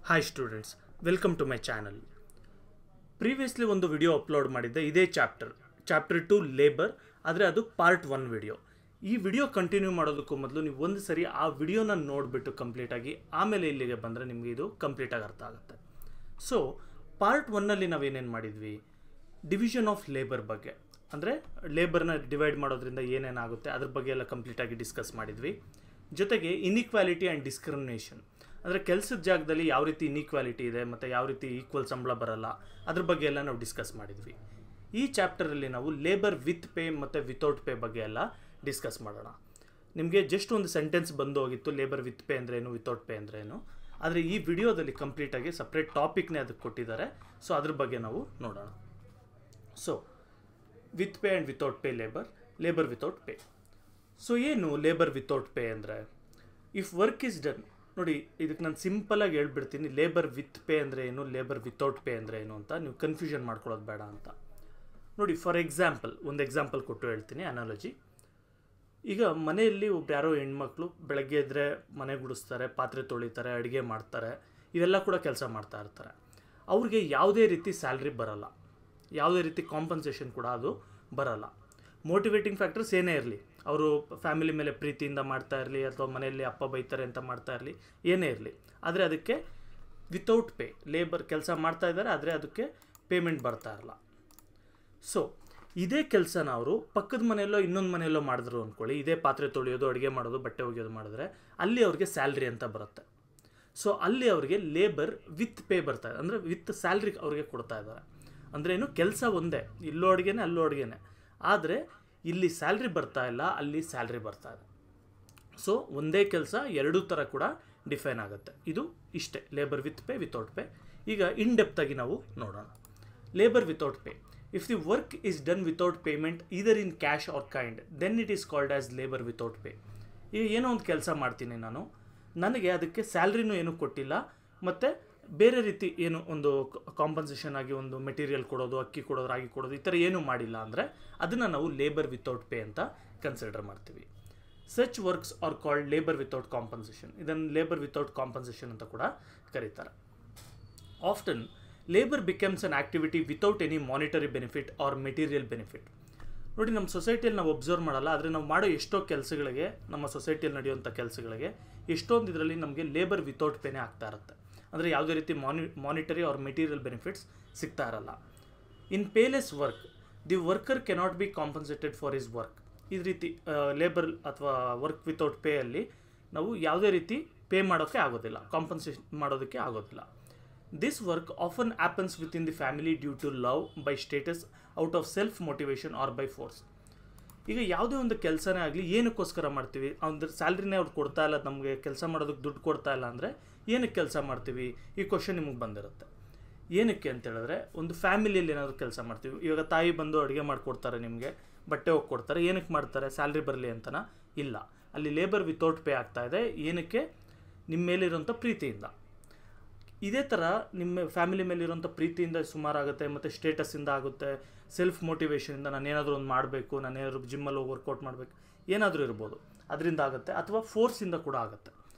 Hi students, welcome to my channel. Previously ಒಂದು video upload ಮಾಡಿದ್ದೆ ಇದೇ ಚಾಪ್ಟರ್ 2 ಲೇಬರ್, ಆದರೆ ಅದು ಪಾರ್ಟ್ 1 ವಿಡಿಯೋ. ಈ ವಿಡಿಯೋ ಕಂಟಿನ್ಯೂ ಮಾಡೋದಕ್ಕೂ ಮೊದಲು ನೀವು ಒಂದು ಸರಿ ಆ ವಿಡಿಯೋನ ನೋಡಿಬಿಟ್ಟು ಕಂಪ್ಲೀಟಾಗಿ ಆಮೇಲೆ ಇಲ್ಲಿಗೆ ಬಂದರೆ ನಿಮಗೆ ಇದು ಕಂಪ್ಲೀಟಾಗಿ ಅರ್ಥ ಆಗುತ್ತೆ. ಸೊ ಪಾರ್ಟ್ 1ನಲ್ಲಿ ನಾವೇನೇನು ಮಾಡಿದ್ವಿ, ಡಿವಿಷನ್ ಆಫ್ ಲೇಬರ್ ಬಗ್ಗೆ, ಅಂದರೆ ಲೇಬರ್ನ ಡಿವೈಡ್ ಮಾಡೋದ್ರಿಂದ ಏನೇನಾಗುತ್ತೆ ಅದ್ರ ಬಗ್ಗೆ ಎಲ್ಲ ಕಂಪ್ಲೀಟಾಗಿ ಡಿಸ್ಕಸ್ ಮಾಡಿದ್ವಿ. ಜೊತೆಗೆ ಇನ್ಇಕ್ವಾಲಿಟಿ ಆ್ಯಂಡ್ ಡಿಸ್ಕ್ರಿಮಿನೇಷನ್, ಅಂದರೆ ಕೆಲಸದ ಜಾಗದಲ್ಲಿ ಯಾವ ರೀತಿ ಇನ್ಇಕ್ವಾಲಿಟಿ ಇದೆ ಮತ್ತು ಯಾವ ರೀತಿ ಈಕ್ವಲ್ ಸಂಬಳ ಬರಲ್ಲ ಅದ್ರ ಬಗ್ಗೆ ಎಲ್ಲ ನಾವು ಡಿಸ್ಕಸ್ ಮಾಡಿದ್ವಿ. ಈ ಚಾಪ್ಟರಲ್ಲಿ ನಾವು ಲೇಬರ್ ವಿತ್ ಪೇ ಮತ್ತು ವಿತೌಟ್ ಪೇ ಬಗ್ಗೆ ಎಲ್ಲ ಡಿಸ್ಕಸ್ ಮಾಡೋಣ. ನಿಮಗೆ ಜಸ್ಟ್ ಒಂದು ಸೆಂಟೆನ್ಸ್ ಬಂದು ಹೋಗಿತ್ತು, ಲೇಬರ್ ವಿತ್ ಪೇ ಅಂದ್ರೇನು ವಿತೌಟ್ ಪೇ ಅಂದ್ರೇನು, ಆದರೆ ಈ ವಿಡಿಯೋದಲ್ಲಿ ಕಂಪ್ಲೀಟಾಗಿ ಸಪ್ರೇಟ್ ಟಾಪಿಕ್ನೇ ಅದಕ್ಕೆ ಕೊಟ್ಟಿದ್ದಾರೆ. ಸೊ ಅದ್ರ ಬಗ್ಗೆ ನಾವು ನೋಡೋಣ. So with pay and without pay labour without pay. So ಏನು ಲೇಬರ್ ವಿತೌಟ್ ಪೇ ಅಂದರೆ, ಇಫ್ ವರ್ಕ್ ಈಸ್ ಡನ್, ನೋಡಿ ಇದಕ್ಕೆ ನಾನು ಸಿಂಪಲಾಗಿ ಹೇಳ್ಬಿಡ್ತೀನಿ, ಲೇಬರ್ ವಿತ್ ಪೇ ಅಂದರೆ ಏನು, ಲೇಬರ್ ವಿತೌಟ್ ಪೇ ಅಂದರೆ ಏನು ಅಂತ ನೀವು ಕನ್ಫ್ಯೂಷನ್ ಮಾಡ್ಕೊಳ್ಳೋದು ಬೇಡ ಅಂತ. ನೋಡಿ ಫಾರ್ ಎಕ್ಸಾಂಪಲ್, ಒಂದು ಎಕ್ಸಾಂಪಲ್ ಕೊಟ್ಟು ಹೇಳ್ತೀನಿ, ಅನಾಲಜಿ. ಈಗ ಮನೆಯಲ್ಲಿ ಯಾರೋ ಹೆಣ್ಮಕ್ಳು ಬೆಳಗ್ಗೆ ಇದ್ದರೆ ಮನೆ ಗುಡಿಸ್ತಾರೆ, ಪಾತ್ರೆ ತೊಳಿತಾರೆ, ಅಡುಗೆ ಮಾಡ್ತಾರೆ, ಇವೆಲ್ಲ ಕೂಡ ಕೆಲಸ ಮಾಡ್ತಾ ಇರ್ತಾರೆ. ಅವ್ರಿಗೆ ಯಾವುದೇ ರೀತಿ ಸ್ಯಾಲ್ರಿ ಬರಲ್ಲ, ಯಾವುದೇ ರೀತಿ ಕಾಂಪನ್ಸೇಷನ್ ಕೂಡ ಅದು ಬರಲ್ಲ. ಮೋಟಿವೇಟಿಂಗ್ ಫ್ಯಾಕ್ಟರ್ಸ್ ಏನೇ ಇರಲಿ, ಅವರು ಫ್ಯಾಮಿಲಿ ಮೇಲೆ ಪ್ರೀತಿಯಿಂದ ಮಾಡ್ತಾ ಇರಲಿ ಅಥವಾ ಮನೆಯಲ್ಲಿ ಅಪ್ಪ ಬೈತಾರೆ ಅಂತ ಮಾಡ್ತಾ ಇರಲಿ, ಏನೇ ಇರಲಿ, ಆದರೆ ಅದಕ್ಕೆ ವಿತೌಟ್ ಪೇ ಲೇಬರ್ ಕೆಲಸ ಮಾಡ್ತಾ ಇದ್ದಾರೆ, ಆದರೆ ಅದಕ್ಕೆ ಪೇಮೆಂಟ್ ಬರ್ತಾ ಇರಲ್ಲ. ಸೊ ಇದೇ ಕೆಲಸನ ಅವರು ಪಕ್ಕದ ಮನೆಯಲ್ಲೋ ಇನ್ನೊಂದು ಮನೆಯಲ್ಲೋ ಮಾಡಿದ್ರು ಅಂದ್ಕೊಳ್ಳಿ, ಇದೇ ಪಾತ್ರೆ ತೊಳೆಯೋದು, ಅಡುಗೆ ಮಾಡೋದು, ಬಟ್ಟೆ ಒಗೆಯೋದು ಮಾಡಿದ್ರೆ ಅಲ್ಲಿ ಅವ್ರಿಗೆ ಸ್ಯಾಲ್ರಿ ಅಂತ ಬರುತ್ತೆ. ಸೊ ಅಲ್ಲಿ ಅವ್ರಿಗೆ ಲೇಬರ್ ವಿತ್ ಪೇ ಬರ್ತಾ ಇದೆ, ಅಂದರೆ ವಿತ್ ಸ್ಯಾಲ್ರಿ ಅವ್ರಿಗೆ ಕೊಡ್ತಾ ಇದ್ದಾರೆ. ಅಂದ್ರೇನು, ಕೆಲಸ ಒಂದೇ, ಇಲ್ಲೋ ಅಡುಗೆನೆ ಅಲ್ಲೋ ಅಡುಗೆನೆ, ಆದರೆ ಇಲ್ಲಿ ಸ್ಯಾಲ್ರಿ ಬರ್ತಾ ಇಲ್ಲ, ಅಲ್ಲಿ ಸ್ಯಾಲ್ರಿ ಬರ್ತಾ ಇದೆ. ಸೊ ಒಂದೇ ಕೆಲಸ ಎರಡೂ ಥರ ಕೂಡ ಡಿಫೈನ್ ಆಗುತ್ತೆ. ಇದು ಇಷ್ಟೇ labour with pay without pay. ಈಗ ಇನ್ ಡೆಪ್ತಾಗಿ ನಾವು ನೋಡೋಣ. Labour without pay, if the work is done without payment either in cash or kind, then it is called as labour without pay. ಈಗ ಏನೋ ಒಂದು ಕೆಲಸ ಮಾಡ್ತೀನಿ ನಾನು, ನನಗೆ ಅದಕ್ಕೆ ಸ್ಯಾಲ್ರಿನೂ ಏನೂ ಕೊಟ್ಟಿಲ್ಲ, ಮತ್ತು ಬೇರೆ ರೀತಿ ಏನು ಒಂದು ಕಾಂಪನ್ಸೇಷನ್ ಆಗಿ ಒಂದು ಮೆಟೀರಿಯಲ್ ಕೊಡೋದು, ಅಕ್ಕಿ ಕೊಡೋದು, ರಾಗಿ ಕೊಡೋದು, ಈ ಥರ ಏನೂ ಮಾಡಿಲ್ಲ ಅಂದರೆ ಅದನ್ನು ನಾವು ಲೇಬರ್ ವಿತೌಟ್ ಪೇ ಅಂತ ಕನ್ಸಿಡರ್ ಮಾಡ್ತೀವಿ. Such works are called labour without compensation, ಇದನ್ನು ಲೇಬರ್ ವಿತೌಟ್ ಕಾಂಪನ್ಸೇಷನ್ ಅಂತ ಕೂಡ ಕರೀತಾರೆ. Often labour becomes an activity without any monetary benefit R material benefit. ನೋಡಿ ನಮ್ಮ ಸೊಸೈಟಿಯಲ್ಲಿ ನಾವು ಒಬ್ಸರ್ವ್ ಮಾಡಲ್ಲ, ಆದರೆ ನಾವು ಮಾಡೋ ಎಷ್ಟೋ ಕೆಲಸಗಳಿಗೆ, ನಮ್ಮ ಸೊಸೈಟಿಯಲ್ಲಿ ನಡೆಯುವಂಥ ಕೆಲಸಗಳಿಗೆ ಎಷ್ಟೊಂದು ಇದರಲ್ಲಿ ನಮಗೆ ಲೇಬರ್ ವಿತೌಟ್ ಪೇನೇ ಆಗ್ತಾ ಇರುತ್ತೆ. ಅಂದರೆ ಯಾವುದೇ ರೀತಿ ಮಾನಿಟರಿ ಆರ್ ಮೆಟೀರಿಯಲ್ ಬೆನಿಫಿಟ್ಸ್ ಸಿಗ್ತಾ ಇರಲ್ಲ. In payless work the worker cannot be compensated for his work. ಈ ರೀತಿ ಲೇಬರ್ ಅಥವಾ ವರ್ಕ್ ವಿತೌಟ್ ಪೇಯಲ್ಲಿ ನಾವು ಯಾವುದೇ ರೀತಿ ಪೇ ಮಾಡೋಕ್ಕೆ ಆಗೋದಿಲ್ಲ, ಕಾಂಪನ್ಸೇಷನ್ ಮಾಡೋದಕ್ಕೆ ಆಗೋದಿಲ್ಲ. This work often happens within the family due to love, by status, out of self motivation or by force. ಈಗ ಯಾವುದೇ ಒಂದು ಕೆಲಸನೇ ಆಗಲಿ, ಏನಕ್ಕೋಸ್ಕರ ಮಾಡ್ತೀವಿ, ಅಂದ್ರೆ ಸ್ಯಾಲ್ರಿನೇ ಅವ್ರು ಕೊಡ್ತಾ ಇಲ್ಲ, ನಮಗೆ ಕೆಲಸ ಮಾಡೋದಕ್ಕೆ ದುಡ್ಡು ಕೊಡ್ತಾ ಇಲ್ಲ ಅಂದರೆ ಏನಕ್ಕೆ ಕೆಲಸ ಮಾಡ್ತೀವಿ, ಈ ಕ್ವಶನ್ ನಿಮಗೆ ಬಂದಿರುತ್ತೆ. ಏನಕ್ಕೆ ಅಂತ ಹೇಳಿದ್ರೆ, ಒಂದು ಫ್ಯಾಮಿಲಿಯಲ್ಲಿ ಏನಾದರೂ ಕೆಲಸ ಮಾಡ್ತೀವಿ, ಇವಾಗ ತಾಯಿ ಬಂದು ಅಡುಗೆ ಮಾಡಿಕೊಡ್ತಾರೆ, ನಿಮಗೆ ಬಟ್ಟೆ ಹೋಗಿ ಕೊಡ್ತಾರೆ, ಏನಕ್ಕೆ ಮಾಡ್ತಾರೆ, ಸ್ಯಾಲ್ರಿ ಬರಲಿ ಅಂತನಾ? ಇಲ್ಲ, ಅಲ್ಲಿ ಲೇಬರ್ ವಿತೌಟ್ ಪೇ ಆಗ್ತಾ ಇದೆ. ಏನಕ್ಕೆ? ನಿಮ್ಮ ಮೇಲಿರೋಂಥ ಪ್ರೀತಿಯಿಂದ. ಇದೇ ಥರ ನಿಮ್ಮ ಫ್ಯಾಮಿಲಿ ಮೇಲಿರೋಂಥ ಪ್ರೀತಿಯಿಂದ ಸುಮಾರಾಗುತ್ತೆ, ಮತ್ತು ಸ್ಟೇಟಸ್ಸಿಂದ ಆಗುತ್ತೆ, ಸೆಲ್ಫ್ ಮೋಟಿವೇಶನಿಂದ ನಾನೇನಾದರೂ ಒಂದು ಮಾಡಬೇಕು, ನಾನೇನಾದರೂ ಜಿಮ್ಮಲ್ಲಿ ಹೋಗಿ ವರ್ಕೌಟ್ ಮಾಡಬೇಕು, ಏನಾದರೂ ಇರ್ಬೋದು, ಅದರಿಂದ ಆಗುತ್ತೆ. ಅಥವಾ ಫೋರ್ಸಿಂದ ಕೂಡ ಆಗುತ್ತೆ,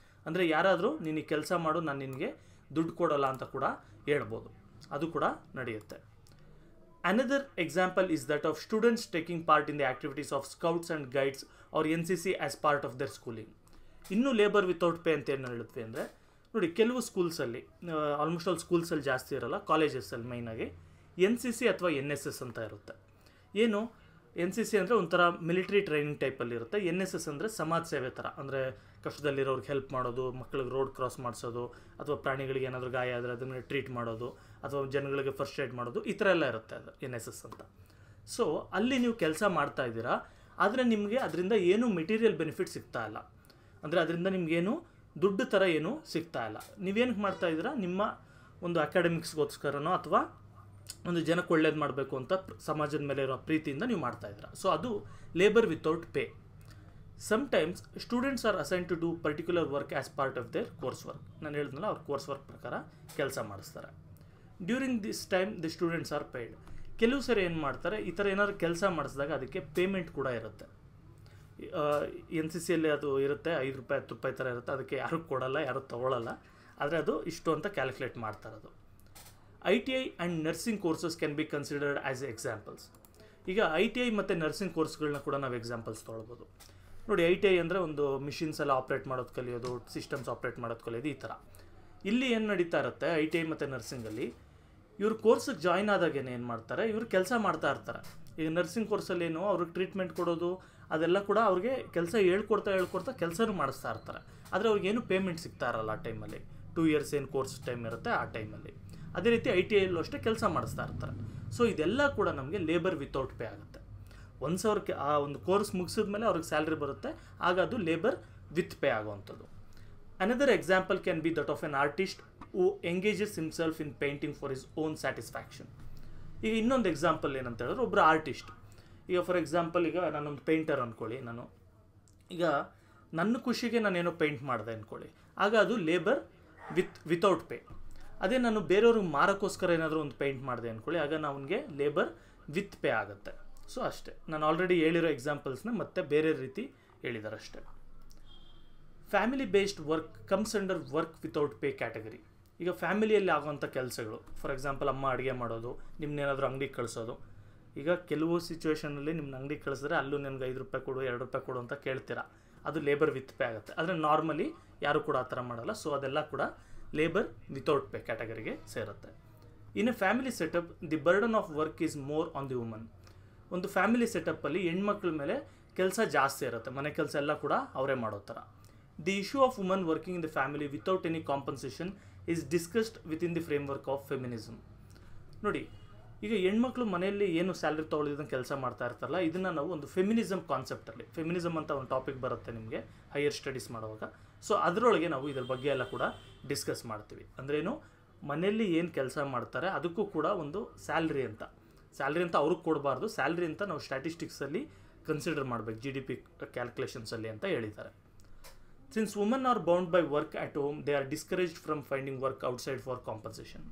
ಅಂದರೆ ಯಾರಾದರೂ ನೀನು ಈ ಕೆಲಸ ಮಾಡು, ನಾನು ನಿನಗೆ ದುಡ್ಡು ಕೊಡೋಲ್ಲ ಅಂತ ಕೂಡ ಹೇಳ್ಬೋದು, ಅದು ಕೂಡ ನಡೆಯುತ್ತೆ. Another example is that of students taking part in the activities of scouts and guides or NCC as part of their schooling. ಇನ್ನೂ ಲೇಬರ್ ವಿತೌಟ್ ಪೇ ಅಂತ ಏನು ಹೇಳುತ್ತವೆ ಅಂದರೆ, ನೋಡಿ ಕೆಲವು ಸ್ಕೂಲ್ಸಲ್ಲಿ, ಆಲ್ಮೋಸ್ಟ್ ಆಲ್ ಸ್ಕೂಲ್ಸಲ್ಲಿ ಜಾಸ್ತಿ ಇರೋಲ್ಲ, ಕಾಲೇಜಸ್ಸಲ್ಲಿ ಮೈನಾಗಿ NCC ಅಥವಾ NSS ಅಂತ ಇರುತ್ತೆ. ಏನು NCC ಅಂದರೆ ಒಂಥರ ಮಿಲಿಟ್ರಿ ಟ್ರೈನಿಂಗ್ ಟೈಪಲ್ಲಿ ಇರುತ್ತೆ. NSS ಅಂದರೆ ಸಮಾಜ ಸೇವೆ ಥರ, ಅಂದರೆ ಕಷ್ಟದಲ್ಲಿರೋರ್ಗೆ ಹೆಲ್ಪ್ ಮಾಡೋದು, ಮಕ್ಕಳಿಗೆ ರೋಡ್ ಕ್ರಾಸ್ ಮಾಡಿಸೋದು, ಅಥವಾ ಪ್ರಾಣಿಗಳಿಗೆ ಏನಾದರೂ ಗಾಯ ಆದರೆ ಅದನ್ನು ಟ್ರೀಟ್ ಮಾಡೋದು, ಅಥವಾ ಜನಗಳಿಗೆ ಫಸ್ಟ್ ಏಡ್ ಮಾಡೋದು, ಈ ಥರ ಎಲ್ಲ ಇರುತ್ತೆ ಅದು NSS ಅಂತ. ಸೊ ಅಲ್ಲಿ ನೀವು ಕೆಲಸ ಮಾಡ್ತಾ ಇದ್ದೀರಾ, ಆದರೆ ನಿಮಗೆ ಅದರಿಂದ ಏನೂ ಮೆಟೀರಿಯಲ್ ಬೆನಿಫಿಟ್ ಸಿಗ್ತಾ ಇಲ್ಲ, ಅಂದರೆ ಅದರಿಂದ ನಿಮಗೇನು ದುಡ್ಡು ಥರ ಏನೂ ಸಿಗ್ತಾ ಇಲ್ಲ. ನೀವೇನಕ್ಕೆ ಮಾಡ್ತಾ ಇದ್ದೀರಾ, ನಿಮ್ಮ ಒಂದು ಅಕಾಡೆಮಿಕ್ಸ್ಗೋಸ್ಕರನೋ ಅಥವಾ ಒಂದು ಜನಕ್ಕೆ ಒಳ್ಳೇದು ಮಾಡಬೇಕು ಅಂತ ಸಮಾಜದ ಮೇಲೆ ಇರೋ ಪ್ರೀತಿಯಿಂದ ನೀವು ಮಾಡ್ತಾ ಇದ್ದೀರಾ. ಸೊ ಅದು labour without pay. Sometimes students are assign to do particular work as part of their course work. ನಾನು ಹೇಳಿದ್ನಲ್ಲ, ಅವ್ರ ಕೋರ್ಸ್ ವರ್ಕ್ ಪ್ರಕಾರ ಕೆಲಸ ಮಾಡಿಸ್ತಾರೆ. During this time the students are paid. ಕೆಲವು ಸರಿ ಏನು ಮಾಡ್ತಾರೆ, ಈ ಥರ ಏನಾದ್ರು ಕೆಲಸ ಮಾಡಿಸಿದಾಗ ಅದಕ್ಕೆ ಪೇಮೆಂಟ್ ಕೂಡ ಇರುತ್ತೆ. NCCಯಲ್ಲಿ ಅದು ಇರುತ್ತೆ, 5 ರೂಪಾಯಿ 10 ರೂಪಾಯಿ ಥರ ಇರುತ್ತೆ, ಅದಕ್ಕೆ ಯಾರೂ ಕೊಡಲ್ಲ, ಯಾರೂ ತೊಗೊಳ್ಳಲ್ಲ, ಆದರೆ ಅದು ಇಷ್ಟು ಅಂತ ಕ್ಯಾಲ್ಕುಲೇಟ್ ಮಾಡ್ತಾ ಇರೋದು. ITI and nursing courses can be considered as examples. ಈಗ ITI ಮತ್ತು ನರ್ಸಿಂಗ್ ಕೋರ್ಸ್ಗಳನ್ನ ಕೂಡ ನಾವು ಎಕ್ಸಾಂಪಲ್ಸ್ ತೊಗೊಳ್ಬೋದು. ನೋಡಿ, ITI ಅಂದರೆ ಒಂದು ಮಿಷಿನ್ಸ್ ಎಲ್ಲ ಆಪ್ರೇಟ್ ಮಾಡೋದು ಕಲಿಯೋದು, ಸಿಸ್ಟಮ್ಸ್ ಆಪ್ರೇಟ್ ಮಾಡೋದು ಕಲಿಯೋದು, ಈ ಥರ. ಇಲ್ಲಿ ಏನು ನಡೀತಾ ಇರುತ್ತೆ ITI ಮತ್ತು ನರ್ಸಿಂಗಲ್ಲಿ, ಇವ್ರು ಕೋರ್ಸಿಗೆ ಜಾಯ್ನ್ ಆದಾಗೇನೆ ಏನು ಮಾಡ್ತಾರೆ, ಇವರು ಕೆಲಸ ಮಾಡ್ತಾ ಇರ್ತಾರೆ. ಈಗ ನರ್ಸಿಂಗ್ ಕೋರ್ಸಲ್ಲಿ ಏನು ಅವ್ರಿಗೆ ಟ್ರೀಟ್ಮೆಂಟ್ ಕೊಡೋದು ಅದೆಲ್ಲ ಕೂಡ ಅವ್ರಿಗೆ ಕೆಲಸ ಹೇಳ್ಕೊಡ್ತಾ ಕೆಲಸನೂ ಮಾಡಿಸ್ತಾ ಇರ್ತಾರೆ. ಆದರೆ ಅವ್ರಿಗೇನು ಪೇಮೆಂಟ್ ಸಿಗ್ತಾ ಇರಲ್ಲ ಆ ಟೈಮಲ್ಲಿ. 2 years ಏನು ಕೋರ್ಸ್ ಟೈಮ್ ಇರುತ್ತೆ ಆ ಟೈಮಲ್ಲಿ. ಅದೇ ರೀತಿ ITIಯಲ್ಲೂ ಅಷ್ಟೇ ಕೆಲಸ ಮಾಡಿಸ್ತಾ ಇರ್ತಾರೆ. ಸೊ ಇದೆಲ್ಲ ಕೂಡ ನಮಗೆ ಲೇಬರ್ ವಿತೌಟ್ ಪೇ ಆಗುತ್ತೆ. ಒನ್ಸ್ ಅವ್ರಿಗೆ ಆ ಒಂದು ಕೋರ್ಸ್ ಮುಗಿಸಿದ ಮೇಲೆ ಅವ್ರಿಗೆ ಸ್ಯಾಲ್ರಿ ಬರುತ್ತೆ, ಆಗ ಅದು ಲೇಬರ್ ವಿತ್ ಪೇ ಆಗುವಂಥದ್ದು. Another example can be that of an artist who engages himself in painting for his own satisfaction. ಈಗ ಇನ್ನೊಂದು ಎಕ್ಸಾಂಪಲ್ ಏನಂತ ಹೇಳಿದ್ರೆ, ಒಬ್ಬರು ಆರ್ಟಿಸ್ಟ್, ಈಗ ಫಾರ್ ಎಕ್ಸಾಂಪಲ್ ಈಗ ನಾನೊಂದು ಪೇಂಟರ್ ಅಂದ್ಕೊಳ್ಳಿ, ನಾನು ಈಗ ನನ್ನ ಖುಷಿಗೆ ನಾನೇನೋ ಪೇಂಟ್ ಮಾಡಿದೆ ಅಂದ್ಕೊಳ್ಳಿ, ಆಗ ಅದು ಲೇಬರ್ ವಿತೌಟ್ ಪೇ. ಅದೇ ನಾನು ಬೇರೆಯವ್ರಿಗೆ ಮಾರೋಕ್ಕೋಸ್ಕರ ಏನಾದರೂ ಒಂದು ಪೇಂಟ್ ಮಾಡಿದೆ ಅಂದ್ಕೊಳ್ಳಿ, ಆಗ ಅವನಿಗೆ ಲೇಬರ್ ವಿತ್ ಪೇ ಆಗುತ್ತೆ. ಸೊ ಅಷ್ಟೇ, ನಾನು ಆಲ್ರೆಡಿ ಹೇಳಿರೋ ಎಕ್ಸಾಂಪಲ್ಸ್ನ ಮತ್ತೆ ಬೇರೆ ರೀತಿ ಹೇಳಿದ್ದಾರೆ ಅಷ್ಟೇ. Family based work comes under work without pay category. ಈಗ ಫ್ಯಾಮಿಲಿಯಲ್ಲಿ ಆಗುವಂಥ ಕೆಲಸಗಳು, ಫಾರ್ ಎಕ್ಸಾಂಪಲ್ ಅಮ್ಮ ಅಡುಗೆ ಮಾಡೋದು, ನಿಮ್ಮನ್ನೇನಾದರೂ ಅಂಗಡಿಗೆ ಕಳಿಸೋದು. ಈಗ ಕೆಲವು ಸಿಚುವೇಷನಲ್ಲಿ ನಿಮ್ಮನ್ನ ಅಂಗಡಿಗೆ ಕಳಿಸಿದ್ರೆ ಅಲ್ಲೂ ನನಗೆ 5 ರೂಪಾಯಿ ಕೊಡು 2 ರೂಪಾಯಿ ಕೊಡು ಅಂತ ಕೇಳ್ತೀರಾ, ಅದು ಲೇಬರ್ ವಿತ್ ಪೇ ಆಗುತ್ತೆ. ಆದರೆ ನಾರ್ಮಲಿ ಯಾರು ಕೂಡ ಆ ಥರ ಮಾಡಲ್ಲ. ಸೊ ಅದೆಲ್ಲ ಕೂಡ ಲೇಬರ್ ವಿತೌಟ್ ಪೇ ಕ್ಯಾಟಗರಿಗೆ ಸೇರುತ್ತೆ. In a family setup the burden of work is more on the woman. ಒಂದು ಫ್ಯಾಮಿಲಿ ಸೆಟಪ್ಪಲ್ಲಿ ಹೆಣ್ಮಕ್ಳ ಮೇಲೆ ಕೆಲಸ ಜಾಸ್ತಿ ಇರುತ್ತೆ, ಮನೆ ಕೆಲಸ ಎಲ್ಲ ಕೂಡ ಅವರೇ ಮಾಡೋ ಥರ. The issue of woman working in the family without any compensation is discussed within the framework of feminism. ನೋಡಿ, ಈಗ ಹೆಣ್ಮಕ್ಳು ಮನೆಯಲ್ಲಿ ಏನು ಸ್ಯಾಲ್ರಿ ತೊಗೊಳ್ಳಿದಂಗೆ ಕೆಲಸ ಮಾಡ್ತಾ ಇರ್ತಾರಲ್ಲ, ಇದನ್ನು ನಾವು ಒಂದು ಫೆಮಿನಿಸಮ್ ಕಾನ್ಸೆಪ್ಟಲ್ಲಿ, ಫೆಮಿನಿಸಮ್ ಅಂತ ಒಂದು ಟಾಪಿಕ್ ಬರುತ್ತೆ ನಿಮಗೆ ಹೈಯರ್ ಸ್ಟಡೀಸ್ ಮಾಡುವಾಗ. ಸೊ ಅದರೊಳಗೆ ನಾವು ಇದ್ರ ಬಗ್ಗೆ ಎಲ್ಲ ಕೂಡ ಡಿಸ್ಕಸ್ ಮಾಡ್ತೀವಿ. ಅಂದ್ರೇನು, ಮನೆಯಲ್ಲಿ ಏನು ಕೆಲಸ ಮಾಡ್ತಾರೆ ಅದಕ್ಕೂ ಕೂಡ ಒಂದು ಸ್ಯಾಲ್ರಿ ಅಂತ ಅವ್ರಿಗೆ ಕೊಡಬಾರ್ದು, ಸ್ಯಾಲ್ರಿ ಅಂತ ನಾವು ಸ್ಟ್ಯಾಟಿಸ್ಟಿಕ್ಸಲ್ಲಿ ಕನ್ಸಿಡರ್ ಮಾಡಬೇಕು GDP ಕ್ಯಾಲ್ಕುಲೇಷನ್ಸಲ್ಲಿ ಅಂತ ಹೇಳಿದ್ದಾರೆ. Since woman are bound by work at home, they are discouraged from finding work outside for compensation.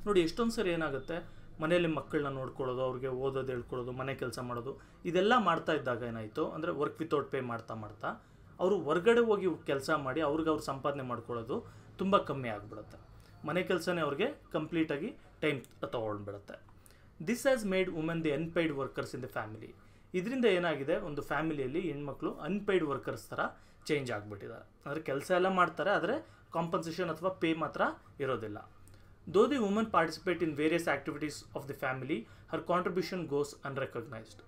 ನೋಡಿ, ಎಷ್ಟೊಂದು ಸರಿ ಏನಾಗುತ್ತೆ, ಮನೆಯಲ್ಲಿ ಮಕ್ಕಳನ್ನ ನೋಡ್ಕೊಳ್ಳೋದು, ಅವ್ರಿಗೆ ಓದೋದು ಹೇಳ್ಕೊಳ್ಳೋದು, ಮನೆ ಕೆಲಸ ಮಾಡೋದು, ಇದೆಲ್ಲ ಮಾಡ್ತಾ ಇದ್ದಾಗ ಏನಾಯಿತು ಅಂದರೆ ವರ್ಕ್ ವಿತೌಟ್ ಪೇ ಮಾಡ್ತಾ ಅವರು ಹೊರ್ಗಡೆ ಹೋಗಿ ಕೆಲಸ ಮಾಡಿ ಅವ್ರಿಗೆ ಸಂಪಾದನೆ ಮಾಡ್ಕೊಳ್ಳೋದು ತುಂಬ ಕಮ್ಮಿ ಆಗಿಬಿಡುತ್ತೆ. ಮನೆ ಕೆಲಸನೇ ಅವ್ರಿಗೆ ಕಂಪ್ಲೀಟಾಗಿ ಟೈಮ್ ತೊಗೊಂಡ್ಬಿಡುತ್ತೆ. This has made women the unpaid workers in the family. ಇದರಿಂದ ಏನಾಗಿದೆ, ಒಂದು ಫ್ಯಾಮಿಲಿಯಲ್ಲಿ ಹೆಣ್ಮಕ್ಳು ಅನ್ಪೇಯ್ಡ್ ವರ್ಕರ್ಸ್ ಥರ ಚೇಂಜ್ ಆಗಿಬಿಟ್ಟಿದ್ದಾರೆ. ಅಂದರೆ ಕೆಲಸ ಎಲ್ಲ ಮಾಡ್ತಾರೆ, ಆದರೆ ಕಾಂಪನ್ಸೇಷನ್ ಅಥವಾ ಪೇ ಮಾತ್ರ ಇರೋದಿಲ್ಲ. ದೋ the woman participate in various activities of the family, Har contribution goes unrecognised.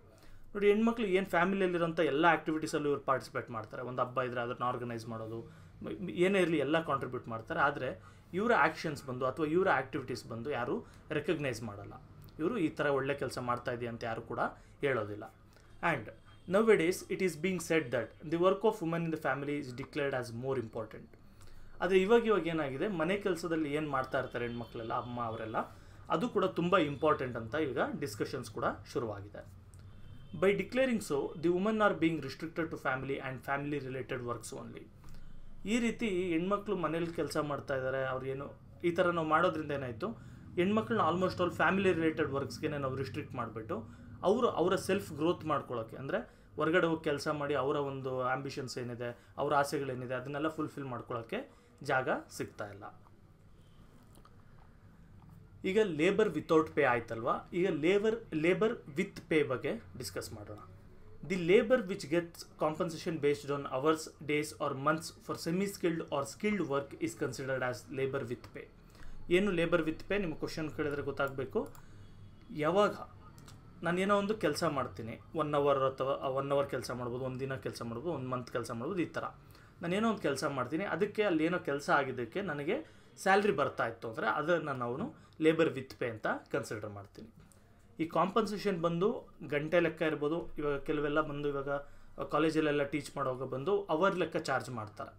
ನೋಡಿ, ಹೆಣ್ಮಕ್ಳು ಏನು ಫ್ಯಾಮಿಲಿಯಲ್ಲಿರೋಂಥ ಎಲ್ಲ ಆ್ಯಕ್ಟಿವಿಟೀಸಲ್ಲೂ ಇವ್ರು ಪಾರ್ಟಿಸಿಪೇಟ್ ಮಾಡ್ತಾರೆ. ಒಂದು ಹಬ್ಬ ಇದ್ದರೆ ಅದನ್ನು ಆರ್ಗನೈಸ್ ಮಾಡೋದು, ಏನೇ ಇರಲಿ ಎಲ್ಲ ಕಾಂಟ್ರಿಬ್ಯೂಟ್ ಮಾಡ್ತಾರೆ. ಆದರೆ ಇವರ ಆ್ಯಕ್ಷನ್ಸ್ ಬಂದು ಅಥವಾ ಇವರ ಆ್ಯಕ್ಟಿವಿಟೀಸ್ ಬಂದು ಯಾರೂ ರೆಕಗ್ನೈಸ್ ಮಾಡಲ್ಲ. ಇವರು ಈ ಥರ ಒಳ್ಳೆ ಕೆಲಸ ಮಾಡ್ತಾ ಇದೆಯಾ ಅಂತ ಯಾರು ಕೂಡ ಹೇಳೋದಿಲ್ಲ. And nowadays it is being said that the work of women in the family is declared as more important. ಆದರೆ ಇವಾಗ ಏನಾಗಿದೆ, ಮನೆ ಕೆಲಸದಲ್ಲಿ ಏನು ಮಾಡ್ತಾ ಇರ್ತಾರೆ ಹೆಣ್ಮಕ್ಳೆಲ್ಲ, ಅಮ್ಮ ಅವರೆಲ್ಲ, ಅದು ಕೂಡ ತುಂಬ ಇಂಪಾರ್ಟೆಂಟ್ ಅಂತ ಈಗ ಡಿಸ್ಕಷನ್ಸ್ ಕೂಡ ಶುರುವಾಗಿದೆ. By declaring so the woman are being restricted to family and family related works only. ಈ ರೀತಿ ಹೆಣ್ಮಕ್ಳು ಮನೇಲಿ ಕೆಲಸ ಮಾಡ್ತಾ ಇದ್ದಾರೆ, ಅವ್ರೇನು ಈ ಥರ ನಾವು ಮಾಡೋದ್ರಿಂದ ಏನಾಯಿತು, ಹೆಣ್ಮಕ್ಳನ್ನ ಆಲ್ಮೋಸ್ಟ್ ಆಲ್ ಫ್ಯಾಮಿಲಿ ರಿಲೇಟೆಡ್ ವರ್ಕ್ಸ್ಗೆ ನಾವು ರಿಸ್ಟ್ರಿಕ್ಟ್ ಮಾಡಿಬಿಟ್ಟು ಅವರ ಸೆಲ್ಫ್ ಗ್ರೋತ್ ಮಾಡ್ಕೊಳ್ಳೋಕ್ಕೆ, ಅಂದರೆ ಹೊರಗಡೆ ಹೋಗಿ ಕೆಲಸ ಮಾಡಿ ಅವರ ಒಂದು ಆಂಬಿಷನ್ಸ್ ಏನಿದೆ, ಅವರ ಆಸೆಗಳೇನಿದೆ ಅದನ್ನೆಲ್ಲ ಫುಲ್ಫಿಲ್ ಮಾಡ್ಕೊಳ್ಳೋಕ್ಕೆ ಜಾಗ ಸಿಗ್ತಾ ಇಲ್ಲ. ಈಗ ಲೇಬರ್ ವಿತೌಟ್ ಪೇ ಆಯ್ತಲ್ವಾ, ಈಗ ಲೇಬರ್ ವಿತ್ ಪೇ ಬಗ್ಗೆ ಡಿಸ್ಕಸ್ ಮಾಡೋಣ. The labour which gets compensation based on hours, days or months for semi skilled or skilled work is considered as labour with pay. ಏನು ಲೇಬರ್ ವಿತ್ ಪೇ, ನಿಮ್ಮ question ಕೇಳಿದ್ರೆ ಗೊತ್ತಾಗಬೇಕು. ಯಾವಾಗ ನಾನೇನೋ ಒಂದು ಕೆಲಸ ಮಾಡ್ತೀನಿ, 1 hour ಅಥವಾ 1 hour ಕೆಲಸ ಮಾಡ್ಬೋದು, 1 ದಿನ ಕೆಲಸ ಮಾಡ್ಬೋದು, 1 month ಕೆಲಸ ಮಾಡ್ಬೋದು, ಈ ಥರ ನಾನೇನೋ ಒಂದು ಕೆಲಸ ಮಾಡ್ತೀನಿ, ಅದಕ್ಕೆ ಅಲ್ಲೇನೋ ಕೆಲಸ ಆಗಿದ್ದಕ್ಕೆ ನನಗೆ ಸ್ಯಾಲ್ರಿ ಬರ್ತಾ ಇತ್ತು ಅಂದರೆ ಅದನ್ನು ನಾವು ಲೇಬರ್ ವಿತ್ ಪೇ ಅಂತ ಕನ್ಸಿಡರ್ ಮಾಡ್ತೀನಿ. ಈ ಕಾಂಪನ್ಸೇಷನ್ ಬಂದು ಗಂಟೆ ಲೆಕ್ಕ ಇರ್ಬೋದು, ಇವಾಗ ಕೆಲವೆಲ್ಲ ಬಂದು ಇವಾಗ ಕಾಲೇಜಲ್ಲೆಲ್ಲ ಟೀಚ್ ಮಾಡೋವಾಗ ಬಂದು ಅವರ್ ಲೆಕ್ಕ ಚಾರ್ಜ್ ಮಾಡ್ತಾರೆ.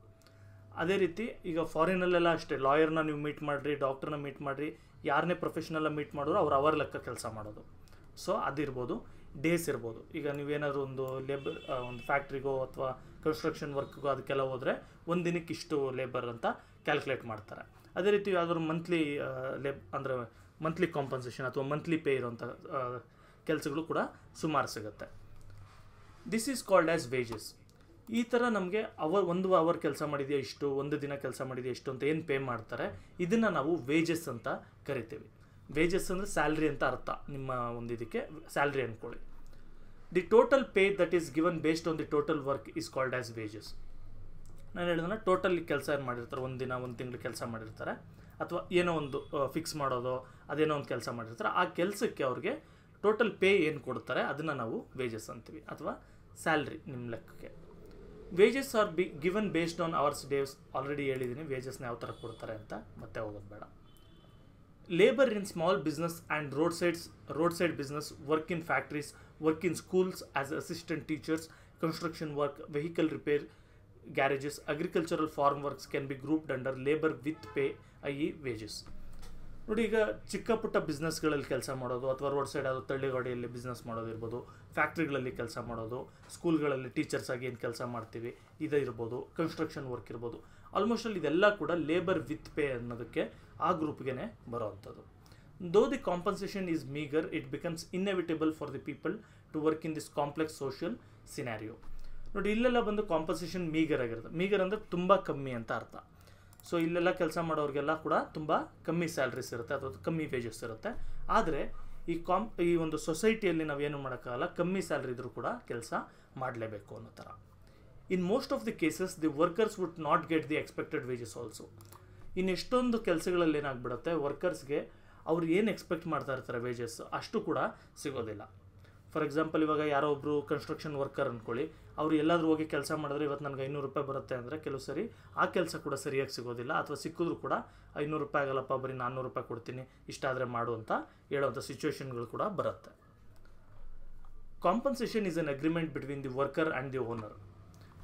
ಅದೇ ರೀತಿ ಈಗ ಫಾರಿನಲ್ಲೆಲ್ಲ ಅಷ್ಟೇ, ಲಾಯರ್ನ ನೀವು ಮೀಟ್ ಮಾಡಿರಿ, ಡಾಕ್ಟ್ರನ್ನ ಮೀಟ್ ಮಾಡಿರಿ, ಯಾರನ್ನೇ ಪ್ರೊಫೆಷನಲ್ಲ ಮೀಟ್ ಮಾಡಿದ್ರು ಅವ್ರು ಅವರ್ ಲೆಕ್ಕ ಕೆಲಸ ಮಾಡೋದು. ಸೊ ಅದಿರ್ಬೋದು, ಡೇಸ್ ಇರ್ಬೋದು. ಈಗ ನೀವೇನಾದರೂ ಒಂದು ಒಂದು ಫ್ಯಾಕ್ಟ್ರಿಗೋ ಅಥವಾ ಕನ್ಸ್ಟ್ರಕ್ಷನ್ ವರ್ಕ್ಗೋ ಅದಕ್ಕೆಲ್ಲ ಹೋದರೆ ಒಂದು ದಿನಕ್ಕೆ ಇಷ್ಟು ಲೇಬರ್ ಅಂತ ಕ್ಯಾಲ್ಕುಲೇಟ್ ಮಾಡ್ತಾರೆ. ಅದೇ ರೀತಿ ಯಾವ್ದಾದ್ರು ಅಂದರೆ ಮಂತ್ಲಿ ಕಾಂಪನ್ಸೇಷನ್ ಅಥವಾ ಮಂತ್ಲಿ ಪೇ ಇರೋಂಥ ಕೆಲಸಗಳು ಕೂಡ ಸುಮಾರು ಸಿಗುತ್ತೆ. This is called as wages. ಈ ಥರ ನಮಗೆ ಒಂದು ಅವರ್ ಕೆಲಸ ಮಾಡಿದೆಯಾ ಇಷ್ಟು, ಒಂದು ದಿನ ಕೆಲಸ ಮಾಡಿದೆಯಾ ಇಷ್ಟು ಅಂತ ಏನು ಪೇ ಮಾಡ್ತಾರೆ, ಇದನ್ನು ನಾವು ವೇಜಸ್ ಅಂತ ಕರಿತೀವಿ. ವೇಜಸ್ ಅಂದರೆ ಸ್ಯಾಲ್ರಿ ಅಂತ ಅರ್ಥ. ನಿಮ್ಮ ಒಂದು ಇದಕ್ಕೆ ಸ್ಯಾಲ್ರಿ ಅಂದ್ಕೊಳ್ಳಿ. The total pay that is given based on the total work is called as wages. ನಾನು ಹೇಳಿದ್ರೆ ಟೋಟಲ್ ಕೆಲಸ ಏನು ಮಾಡಿರ್ತಾರೆ, ಒಂದು ದಿನ ಒಂದು ತಿಂಗಳು ಕೆಲಸ ಮಾಡಿರ್ತಾರೆ, ಅಥವಾ ಏನೋ ಒಂದು ಫಿಕ್ಸ್ ಮಾಡೋದು, ಅದೇನೋ ಒಂದು ಕೆಲಸ ಮಾಡಿರ್ತಾರೆ, ಆ ಕೆಲಸಕ್ಕೆ ಅವ್ರಿಗೆ ಟೋಟಲ್ ಪೇ ಏನು ಕೊಡ್ತಾರೆ ಅದನ್ನು ನಾವು ವೇಜಸ್ ಅಂತೀವಿ, ಅಥವಾ ಸ್ಯಾಲ್ರಿ ನಿಮ್ಮ ಲೆಕ್ಕಕ್ಕೆ. Wages are given based on hours days. Already ಹೇಳಿದ್ದೀನಿ ವೇಜಸ್ನ ಯಾವ ಥರ ಕೊಡ್ತಾರೆ ಅಂತ, ಮತ್ತೆ ಹೋಗೋದು ಬೇಡ. Labour in small business and road side business, work in factories, work in schools as assistant teachers, construction work, vehicle repair, garages, agricultural farm works can be grouped under labour with pay, i.e. Wages. ನೋಡಿ, ಈಗ ಚಿಕ್ಕ ಪುಟ್ಟ ಬಿಸ್ನೆಸ್ಗಳಲ್ಲಿ ಕೆಲಸ ಮಾಡೋದು, ಅಥವಾ road side ಅದು ತಳ್ಳಿಗಾಡಿಯಲ್ಲಿ business ಮಾಡೋದಿರ್ಬೋದು, ಫ್ಯಾಕ್ಟ್ರಿಗಳಲ್ಲಿ ಕೆಲಸ ಮಾಡೋದು, ಸ್ಕೂಲ್ಗಳಲ್ಲಿ ಟೀಚರ್ಸ್ ಆಗಿ ಏನು ಕೆಲಸ ಮಾಡ್ತೀವಿ ಇದು ಇರ್ಬೋದು, ಕನ್ಸ್ಟ್ರಕ್ಷನ್ ವರ್ಕ್ ಇರ್ಬೋದು, ಆಲ್ಮೋಸ್ಟ್ ಅಲ್ಲಿ ಇದೆಲ್ಲ ಕೂಡ ಲೇಬರ್ ವಿತ್ ಪೇ ಅನ್ನೋದಕ್ಕೆ ಆ ಗ್ರೂಪ್ಗೆ ಬರೋವಂಥದ್ದು. Though the compensation is meagre, it becomes inevitable for the people to work in this complex social scenario. ನೋಡಿ, ಇಲ್ಲೆಲ್ಲ ಬಂದು ಕಾಂಪನ್ಸೇಷನ್ ಮೀಗರ್ ಆಗಿರುತ್ತೆ. ಮೀಗರ್ ಅಂದರೆ ತುಂಬ ಕಮ್ಮಿ ಅಂತ ಅರ್ಥ. ಸೊ ಇಲ್ಲೆಲ್ಲ ಕೆಲಸ ಮಾಡೋರಿಗೆಲ್ಲ ಕೂಡ ತುಂಬ ಕಮ್ಮಿ ಸ್ಯಾಲ್ರೀಸ್ ಇರುತ್ತೆ, ಅಥವಾ ಕಮ್ಮಿ ವೇಜಸ್ ಇರುತ್ತೆ. ಆದರೆ ಈ ಒಂದು ಸೊಸೈಟಿಯಲ್ಲಿ ನಾವೇನು ಮಾಡೋಕ್ಕಾಗಲ್ಲ, ಕಮ್ಮಿ ಸ್ಯಾಲ್ರಿ ಇದ್ರೂ ಕೂಡ ಕೆಲಸ ಮಾಡಲೇಬೇಕು ಅನ್ನೋ ಥರ. In most of the cases the workers would not get the expected wages also. ಇನ್ನು ಎಷ್ಟೊಂದು ಕೆಲಸಗಳಲ್ಲಿ ಏನಾಗ್ಬಿಡುತ್ತೆ, ವರ್ಕರ್ಸ್ಗೆ ಅವ್ರು ಏನು ಎಕ್ಸ್ಪೆಕ್ಟ್ ಮಾಡ್ತಾ ಇರ್ತಾರೆ ವೇಜಸ್ ಅಷ್ಟು ಕೂಡ ಸಿಗೋದಿಲ್ಲ. ಫಾರ್ ಎಕ್ಸಾಂಪಲ್, ಇವಾಗ ಯಾರೋ ಒಬ್ಬರು ಕನ್ಸ್ಟ್ರಕ್ಷನ್ ವರ್ಕರ್ ಅಂದ್ಕೊಳ್ಳಿ, ಅವರು ಎಲ್ಲಾದರೂ ಹೋಗಿ ಕೆಲಸ ಮಾಡಿದ್ರೆ ಇವತ್ತು ನನಗೆ 500 ರೂಪಾಯಿ ಬರುತ್ತೆ ಅಂದರೆ ಕೆಲವು ಸರಿ ಆ ಕೆಲಸ ಕೂಡ ಸರಿಯಾಗಿ ಸಿಗೋದಿಲ್ಲ, ಅಥವಾ ಸಿಕ್ಕಿದ್ರು ಕೂಡ 500 ರೂಪಾಯಿ ಆಗಲ್ಲಪ್ಪ, ಬರೀ 400 ರೂಪಾಯಿ ಕೊಡ್ತೀನಿ, ಇಷ್ಟಾದರೆ ಮಾಡು ಅಂತ ಹೇಳೋವಂಥ ಸಿಚುವೇಶನ್ಗಳು ಕೂಡ ಬರುತ್ತೆ. Compensation is an agreement between the worker and the owner.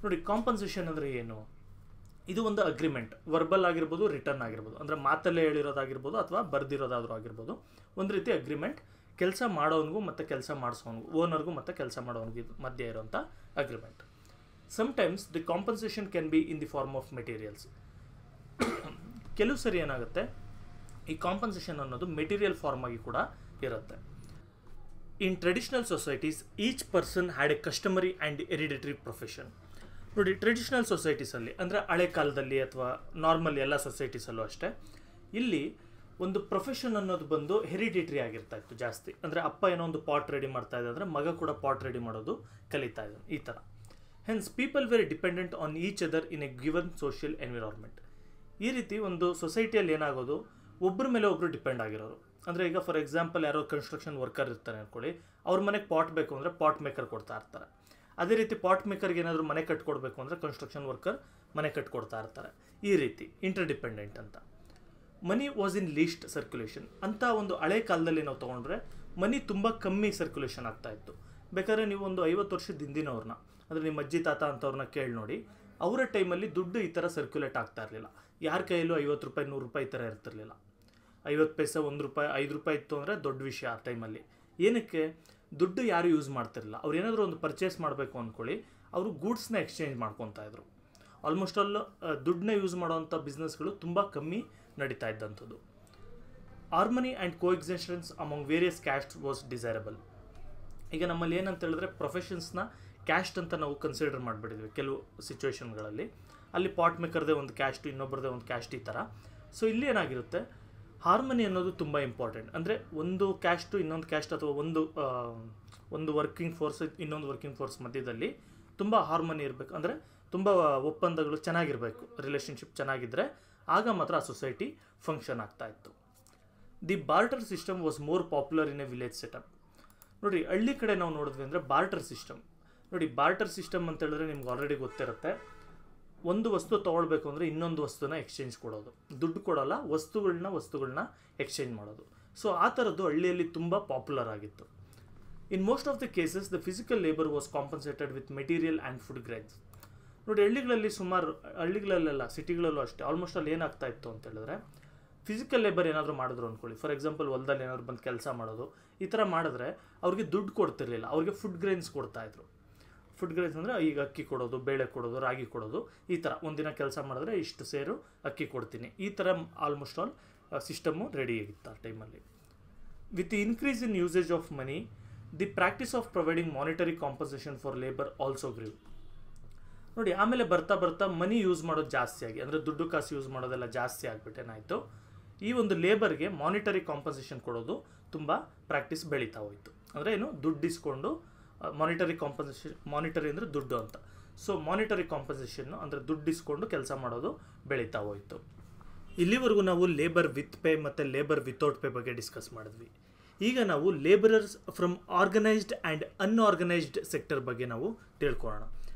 ನೋಡಿ, ಕಾಂಪನ್ಸೇಷನ್ ಅಂದರೆ ಏನು? ಇದು ಒಂದು ಅಗ್ರಿಮೆಂಟ್, ವರ್ಬಲ್ ಆಗಿರ್ಬೋದು, ರಿಟರ್ನ್ ಆಗಿರ್ಬೋದು, ಅಂದರೆ ಮಾತಲ್ಲೇ ಹೇಳಿರೋದಾಗಿರ್ಬೋದು ಅಥವಾ ಬರೆದಿರೋದಾದ್ರೂ ಆಗಿರ್ಬೋದು. ಒಂದು ರೀತಿ ಅಗ್ರಿಮೆಂಟ್, ಕೆಲಸ ಮಾಡೋನಿಗೂ ಮತ್ತು ಕೆಲಸ ಮಾಡಿಸೋನಿಗೂ, ಓನರ್ಗೂ ಮತ್ತು ಕೆಲಸ ಮಾಡೋನಿಗೂ ಮಧ್ಯೆ ಇರೋಂಥ agreement. Sometimes the compensation can be in the form of materials. ಕೆಲವು ಸರಿ ಏನಾಗುತ್ತೆ, ಈ ಕಾಂಪನ್ಸೇಷನ್ ಅನ್ನೋದು ಮೆಟೀರಿಯಲ್ ಫಾರ್ಮ್ ಆಗಿ ಕೂಡ ಇರುತ್ತೆ. In traditional societies each person had a customary and hereditary profession. ನೋಡಿ, ಟ್ರೆಡಿಷನಲ್ ಸೊಸೈಟೀಸಲ್ಲಿ ಅಂದರೆ ಹಳೆ ಕಾಲದಲ್ಲಿ ಅಥವಾ ನಾರ್ಮಲ್ ಎಲ್ಲ ಸೊಸೈಟೀಸಲ್ಲೂ ಅಷ್ಟೇ, ಇಲ್ಲಿ ಒಂದು ಪ್ರೊಫೆಷನ್ ಅನ್ನೋದು ಬಂದು ಹೆರಿಡಿಟ್ರಿ ಆಗಿರ್ತಾ ಇತ್ತು ಜಾಸ್ತಿ. ಅಂದರೆ ಅಪ್ಪ ಏನೋ ಒಂದು ಪಾಟ್ ರೆಡಿ ಮಾಡ್ತಾ ಇದೆ ಅಂದರೆ ಮಗ ಕೂಡ ಪಾಟ್ ರೆಡಿ ಮಾಡೋದು ಕಲಿತಾ ಇದ್ದಾನೆ, ಈ ಥರ. Hence people very dependent on each other in a given social environment. ಈ ರೀತಿ ಒಂದು ಸೊಸೈಟಿಯಲ್ಲಿ ಏನಾಗೋದು, ಒಬ್ಬರ ಮೇಲೆ ಒಬ್ಬರು ಡಿಪೆಂಡ್ ಆಗಿರೋರು. ಅಂದರೆ ಈಗ ಫಾರ್ ಎಕ್ಸಾಂಪಲ್ ಯಾರೋ ಕನ್ಸ್ಟ್ರಕ್ಷನ್ ವರ್ಕರ್ ಇರ್ತಾನೆ ಅಂದ್ಕೊಳ್ಳಿ, ಅವ್ರ ಮನೆಗೆ ಪಾಟ್ ಬೇಕು ಅಂದರೆ ಪಾಟ್ ಮೇಕರ್ ಕೊಡ್ತಾ ಇರ್ತಾರೆ. ಅದೇ ರೀತಿ ಪಾಟ್ ಮೇಕರ್ಗೆ ಏನಾದರೂ ಮನೆ ಕಟ್ಕೊಡ್ಬೇಕು ಅಂದರೆ ಕನ್ಸ್ಟ್ರಕ್ಷನ್ ವರ್ಕರ್ ಮನೆ ಕಟ್ಕೊಡ್ತಾ ಇರ್ತಾರೆ. ಈ ರೀತಿ ಇಂಟರ್ಡಿಪೆಂಡೆಂಟ್ ಅಂತ. Money was in least circulation ಅಂತ ಒಂದು ಹಳೆ ಕಾಲದಲ್ಲಿ ನಾವು ತೊಗೊಂಡ್ರೆ ಮನಿ ತುಂಬ ಕಮ್ಮಿ ಸರ್ಕ್ಯುಲೇಷನ್ ಆಗ್ತಾ ಇತ್ತು. ಬೇಕಾದ್ರೆ ನೀವು ಒಂದು 50 ವರ್ಷದ ಹಿಂದಿನವ್ರನ್ನ, ಅಂದರೆ ನಿಮ್ಮ ಅಜ್ಜಿ ತಾತ ಅಂಥವ್ರನ್ನ ಕೇಳಿ ನೋಡಿ, ಅವರ ಟೈಮಲ್ಲಿ ದುಡ್ಡು ಈ ಥರ ಸರ್ಕ್ಯುಲೇಟ್ ಆಗ್ತಾ ಇರಲಿಲ್ಲ. ಯಾರ ಕೈಯಲ್ಲೂ 50 ರೂಪಾಯಿ 100 ರೂಪಾಯಿ ಈ ಥರ ಇರ್ತಿರ್ಲಿಲ್ಲ. 50 ಪೈಸೆ, 1 ರೂಪಾಯಿ, 5 ರೂಪಾಯಿ ಇತ್ತು ಅಂದರೆ ದೊಡ್ಡ ವಿಷಯ ಆ ಟೈಮಲ್ಲಿ. ಏನಕ್ಕೆ? ದುಡ್ಡು ಯಾರು ಯೂಸ್ ಮಾಡ್ತಿರಲಿಲ್ಲ. ಅವ್ರು ಏನಾದರೂ ಒಂದು ಪರ್ಚೇಸ್ ಮಾಡಬೇಕು ಅಂದ್ಕೊಳ್ಳಿ, ಅವರು ಗೂಡ್ಸ್ನ ಎಕ್ಸ್ಚೇಂಜ್ ಮಾಡ್ಕೊತಾ ಇದ್ರು. ಆಲ್ಮೋಸ್ಟ್ ಆಲ್ ದುಡ್ಡನ್ನ ಯೂಸ್ ಮಾಡೋವಂಥ ಬಿಸ್ನೆಸ್ಗಳು ತುಂಬ ಕಮ್ಮಿ ನಡೀತಾ ಇದ್ದಂಥದ್ದು. Harmony and coexistence among various caste was desirable. ಈಗ ನಮ್ಮಲ್ಲಿ ಏನಂತ ಹೇಳಿದ್ರೆ, ಪ್ರೊಫೆಷನ್ಸ್ನ ಕ್ಯಾಸ್ಟ್ ಅಂತ ನಾವು ಕನ್ಸಿಡರ್ ಮಾಡಿಬಿಟ್ಟಿದ್ವಿ ಕೆಲವು ಸಿಚುವೇಶನ್ಗಳಲ್ಲಿ. ಅಲ್ಲಿ ಪಾಟ್ ಮೇಕರ್ದೇ ಒಂದು ಕ್ಯಾಸ್ಟು, ಇನ್ನೊಬ್ಬರದೇ ಒಂದು ಕ್ಯಾಸ್ಟ್, ಈ ಥರ. ಸೊ ಇಲ್ಲಿ ಏನಾಗಿರುತ್ತೆ, ಹಾರ್ಮನಿ ಅನ್ನೋದು ತುಂಬ ಇಂಪಾರ್ಟೆಂಟ್. ಅಂದರೆ ಒಂದು ಕ್ಯಾಸ್ಟು ಇನ್ನೊಂದು ಕ್ಯಾಸ್ಟ್, ಅಥವಾ ಒಂದು ವರ್ಕಿಂಗ್ ಫೋರ್ಸ್ ಇನ್ನೊಂದು ವರ್ಕಿಂಗ್ ಫೋರ್ಸ್ ಮಧ್ಯದಲ್ಲಿ ತುಂಬ ಹಾರ್ಮನಿ ಇರಬೇಕು. ಅಂದರೆ ತುಂಬ ಒಪ್ಪಂದಗಳು ಚೆನ್ನಾಗಿರಬೇಕು, ರಿಲೇಷನ್ಶಿಪ್ ಚೆನ್ನಾಗಿದ್ದರೆ ಆಗ ಮಾತ್ರ ಆ ಸೊಸೈಟಿ ಫಂಕ್ಷನ್ ಆಗ್ತಾ ಇತ್ತು. The barter system was more popular in a village setup. ನೋಡಿ, ಹಳ್ಳಿ ಕಡೆ ನಾವು ನೋಡಿದ್ವಿ ಅಂದರೆ ಬಾರ್ಟರ್ ಸಿಸ್ಟಮ್. ನೋಡಿ, ಬಾರ್ಟರ್ ಸಿಸ್ಟಮ್ ಅಂತ ಹೇಳಿದ್ರೆ ನಿಮ್ಗೆ ಆಲ್ರೆಡಿ ಗೊತ್ತಿರುತ್ತೆ. ಒಂದು ವಸ್ತು ತೊಗೊಳ್ಬೇಕು ಅಂದರೆ ಇನ್ನೊಂದು ವಸ್ತುನ ಎಕ್ಸ್ಚೇಂಜ್ ಕೊಡೋದು, ದುಡ್ಡು ಕೊಡೋಲ್ಲ, ವಸ್ತುಗಳನ್ನ ಎಕ್ಸ್ಚೇಂಜ್ ಮಾಡೋದು. ಸೊ ಆ ಥರದ್ದು ಹಳ್ಳಿಯಲ್ಲಿ ತುಂಬ ಪಾಪ್ಯುಲರ್ ಆಗಿತ್ತು. In most of the cases the physical labour was ಕಾಂಪನ್ಸೇಟೆಡ್ with material and food grains. ನೋಡಿ, ಹಳ್ಳಿಗಳಲ್ಲೆಲ್ಲ ಸಿಟಿಗಳಲ್ಲೂ ಅಷ್ಟೇ ಆಲ್ಮೋಸ್ಟ್ ಅಲ್ಲಿ ಏನಾಗ್ತಾ ಇತ್ತು ಅಂತ ಹೇಳಿದ್ರೆ, ಫಿಸಿಕಲ್ ಲೇಬರ್ ಏನಾದರೂ ಮಾಡಿದ್ರು ಅಂದ್ಕೊಳ್ಳಿ, ಫಾರ್ ಎಕ್ಸಾಂಪಲ್ ಹೊಲದಲ್ಲಿ ಏನಾದ್ರು ಬಂದು ಕೆಲಸ ಮಾಡೋದು, ಈ ಥರ ಮಾಡಿದ್ರೆ ಅವ್ರಿಗೆ ದುಡ್ಡು ಕೊಡ್ತಿರ್ಲಿಲ್ಲ, ಅವ್ರಿಗೆ ಫುಡ್ ಗ್ರೈನ್ಸ್ ಕೊಡ್ತಾಯಿದ್ರು. ಫುಡ್ ಗ್ರೈನ್ಸ್ ಅಂದರೆ ಈಗ ಅಕ್ಕಿ ಕೊಡೋದು, ಬೇಳೆ ಕೊಡೋದು, ರಾಗಿ ಕೊಡೋದು, ಈ ಥರ. ಒಂದಿನ ಕೆಲಸ ಮಾಡಿದ್ರೆ ಇಷ್ಟು ಸೇರು ಅಕ್ಕಿ ಕೊಡ್ತೀನಿ, ಈ ಥರ ಆಲ್ಮೋಸ್ಟ್ ಆಲ್ ಸಿಸ್ಟಮು ರೆಡಿ ಆಗಿತ್ತು ಆ ಟೈಮಲ್ಲಿ. With the increase in usage of money, the practice of providing monetary compensation for labour also grew. ನೋಡಿ ಆಮೇಲೆ ಬರ್ತಾ ಬರ್ತಾ ಮನಿ ಯೂಸ್ ಮಾಡೋದು ಜಾಸ್ತಿ ಆಗಿ, ಅಂದರೆ ದುಡ್ಡು ಕಾಸು ಯೂಸ್ ಮಾಡೋದೆಲ್ಲ ಜಾಸ್ತಿ ಆಗಿಬಿಟ್ಟೇನಾಯಿತು, ಈ ಒಂದು ಲೇಬರ್ಗೆ ಮಾನಿಟರಿ ಕಾಂಪನ್ಸೇಷನ್ ಕೊಡೋದು ತುಂಬ ಪ್ರಾಕ್ಟೀಸ್ ಬೆಳೀತಾ ಹೋಯಿತು. ಅಂದರೆ ಏನು, ದುಡ್ಡು ಇಸ್ಕೊಂಡು ಮಾನಿಟರಿ ಕಾಂಪನ್ಸೇಷನ್, ಮಾನಿಟರಿ ಅಂದರೆ ದುಡ್ಡು ಅಂತ, ಸೊ ಮಾನಿಟರಿ ಕಾಂಪನ್ಸೇಷನ್ ಅಂದರೆ ದುಡ್ಡು ಇಸ್ಕೊಂಡು ಕೆಲಸ ಮಾಡೋದು ಬೆಳೀತಾ ಹೋಯಿತು. ಇಲ್ಲಿವರೆಗೂ ನಾವು ಲೇಬರ್ ವಿತ್ ಪೇ ಮತ್ತು ಲೇಬರ್ ವಿತೌಟ್ ಪೇ ಬಗ್ಗೆ ಡಿಸ್ಕಸ್ ಮಾಡಿದ್ವಿ. ಈಗ ನಾವು labourers from organised and unorganised sector ಬಗ್ಗೆ ನಾವು ತಿಳ್ಕೊಳ್ಳೋಣ.